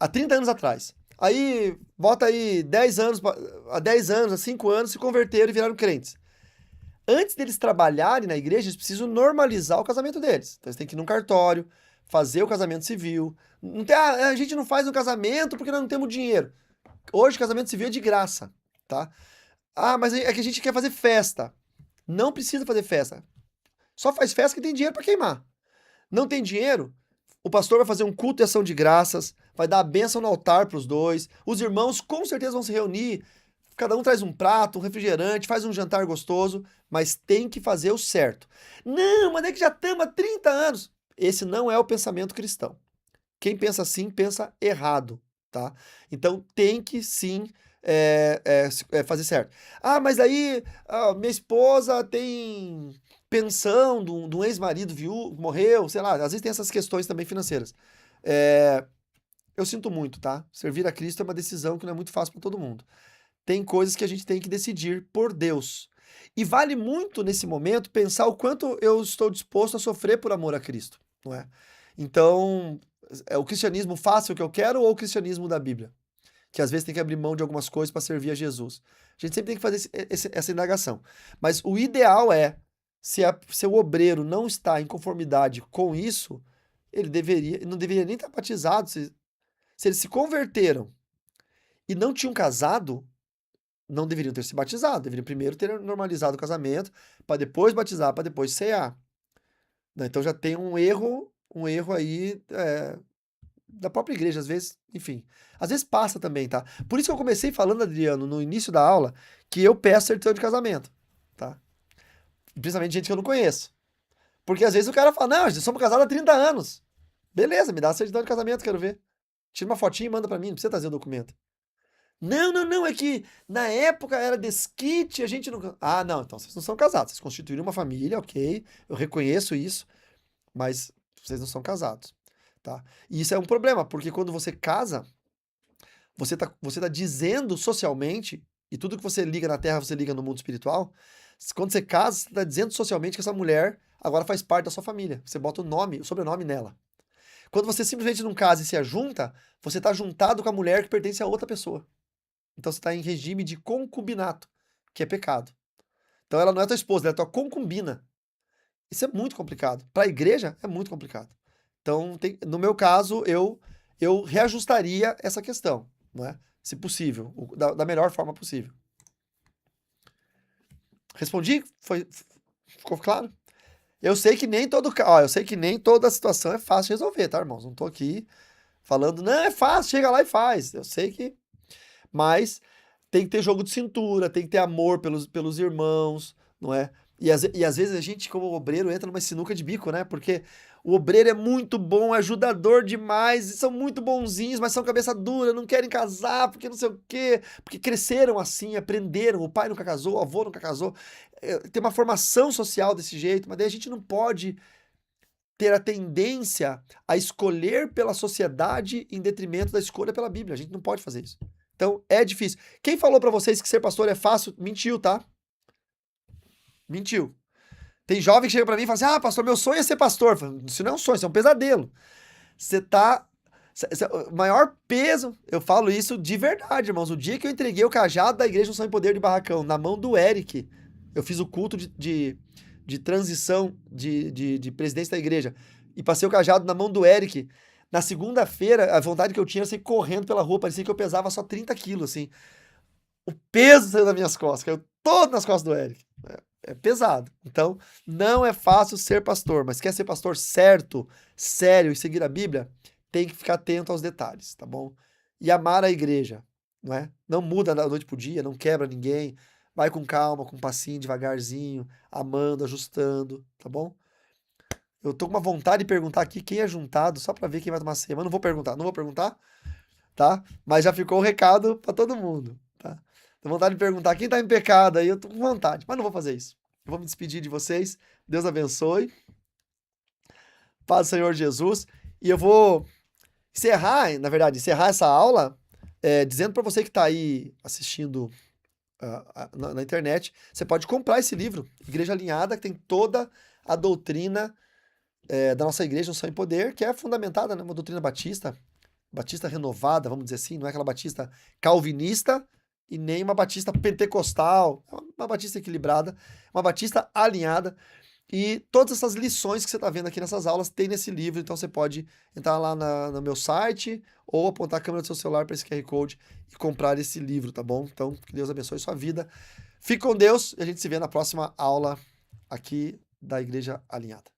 Speaker 1: Há 30 anos atrás. Aí, volta aí 10 anos, há 10 anos, há 5 anos, se converteram e viraram crentes. Antes deles trabalharem na igreja, eles precisam normalizar o casamento deles. Então, eles têm que ir num cartório, fazer o casamento civil. Não tem, a gente não faz o casamento porque nós não temos dinheiro. Hoje, o casamento civil é de graça, tá? Mas é que a gente quer fazer festa. Não precisa fazer festa. Só faz festa que tem dinheiro para queimar. Não tem dinheiro? O pastor vai fazer um culto de ação de graças, vai dar a bênção no altar para os dois. Os irmãos com certeza vão se reunir. Cada um traz um prato, um refrigerante, faz um jantar gostoso, mas tem que fazer o certo. Não, mas é que já estamos há 30 anos. Esse não é o pensamento cristão. Quem pensa assim, pensa errado, tá? Então tem que sim fazer certo. Mas aí minha esposa tem pensão de um ex-marido morreu, sei lá, às vezes tem essas questões também financeiras. Eu sinto muito, tá? Servir a Cristo é uma decisão que não é muito fácil para todo mundo. Tem coisas que a gente tem que decidir por Deus. E vale muito nesse momento pensar o quanto eu estou disposto a sofrer por amor a Cristo, não é? Então, é o cristianismo fácil que eu quero ou o cristianismo da Bíblia? Que às vezes tem que abrir mão de algumas coisas para servir a Jesus. A gente sempre tem que fazer essa indagação. Mas o ideal é, se o obreiro não está em conformidade com isso, ele não deveria nem estar batizado. Se eles se converteram e não tinham casado, não deveriam ter se batizado. Deveriam primeiro ter normalizado o casamento, para depois batizar, para depois cear. Então já tem um erro aí da própria igreja, às vezes, enfim. Às vezes passa também, tá? Por isso que eu comecei falando, Adriano, no início da aula, que eu peço certidão de casamento, tá? Principalmente gente que eu não conheço. Porque às vezes o cara fala, não, nós somos casados há 30 anos. Beleza, me dá a certidão de casamento, quero ver. Tira uma fotinha e manda pra mim, não precisa trazer o documento. Não, é que na época era desquite, a gente não... não, então vocês não são casados, vocês constituíram uma família, ok, eu reconheço isso, mas vocês não são casados, tá? E isso é um problema, porque quando você casa, você tá dizendo socialmente, e tudo que você liga na terra, você liga no mundo espiritual, quando você casa, você tá dizendo socialmente que essa mulher agora faz parte da sua família, você bota o sobrenome nela. Quando você simplesmente não casa e se ajunta, você tá juntado com a mulher que pertence a outra pessoa. Então você está em regime de concubinato, que é pecado. Então ela não é tua esposa, ela é tua concubina. Isso é muito complicado. Para a igreja, é muito complicado. Então, no meu caso, eu reajustaria essa questão, não é? Se possível, da melhor forma possível. Respondi? Ficou claro? Eu sei que nem toda situação é fácil de resolver, tá, irmãos? Não tô aqui falando, não, é fácil, chega lá e faz. Eu sei que... Mas tem que ter jogo de cintura, tem que ter amor pelos irmãos, não é? E às vezes a gente, como obreiro, entra numa sinuca de bico, né? Porque o obreiro é muito bom, é ajudador demais, e são muito bonzinhos, mas são cabeça dura, não querem casar, porque não sei o quê, porque cresceram assim, aprenderam, o pai nunca casou, o avô nunca casou, tem uma formação social desse jeito, mas daí a gente não pode ter a tendência a escolher pela sociedade em detrimento da escolha pela Bíblia. A gente não pode fazer isso. Então, é difícil. Quem falou pra vocês que ser pastor é fácil, mentiu, tá? Mentiu. Tem jovem que chega pra mim e fala assim, ah, pastor, meu sonho é ser pastor. Eu falo, isso não é um sonho, isso é um pesadelo. Você tá... O maior peso, eu falo isso de verdade, irmãos. O dia que eu entreguei o cajado da Igreja Unção e Poder de Barracão na mão do Eric, eu fiz o culto de transição de presidência da igreja e passei o cajado na mão do Eric. Na segunda-feira, a vontade que eu tinha era sair correndo pela rua, parecia que eu pesava só 30 quilos, assim. O peso saiu das minhas costas, caiu todo nas costas do Eric. É pesado. Então, não é fácil ser pastor, mas quer ser pastor certo, sério e seguir a Bíblia, tem que ficar atento aos detalhes, tá bom? E amar a igreja, não é? Não muda da noite pro dia, não quebra ninguém, vai com calma, com passinho, devagarzinho, amando, ajustando, tá bom? Eu tô com uma vontade de perguntar aqui quem é juntado, só pra ver quem vai tomar ceia, mas não vou perguntar, tá? Mas já ficou o recado pra todo mundo, tá? Tô com vontade de perguntar quem tá em pecado aí, eu tô com vontade, mas não vou fazer isso. Eu vou me despedir de vocês, Deus abençoe, paz do Senhor Jesus, e eu vou encerrar essa aula dizendo pra você que tá aí assistindo na internet, você pode comprar esse livro, Igreja Alinhada, que tem toda a doutrina da nossa igreja, Unção e Poder, que é fundamentada numa doutrina batista renovada, vamos dizer assim, não é aquela batista calvinista e nem uma batista pentecostal, é uma batista equilibrada, uma batista alinhada, e todas essas lições que você está vendo aqui nessas aulas tem nesse livro, então você pode entrar lá no meu site ou apontar a câmera do seu celular para esse QR Code e comprar esse livro, tá bom? Então, que Deus abençoe sua vida. Fique com Deus e a gente se vê na próxima aula aqui da Igreja Alinhada.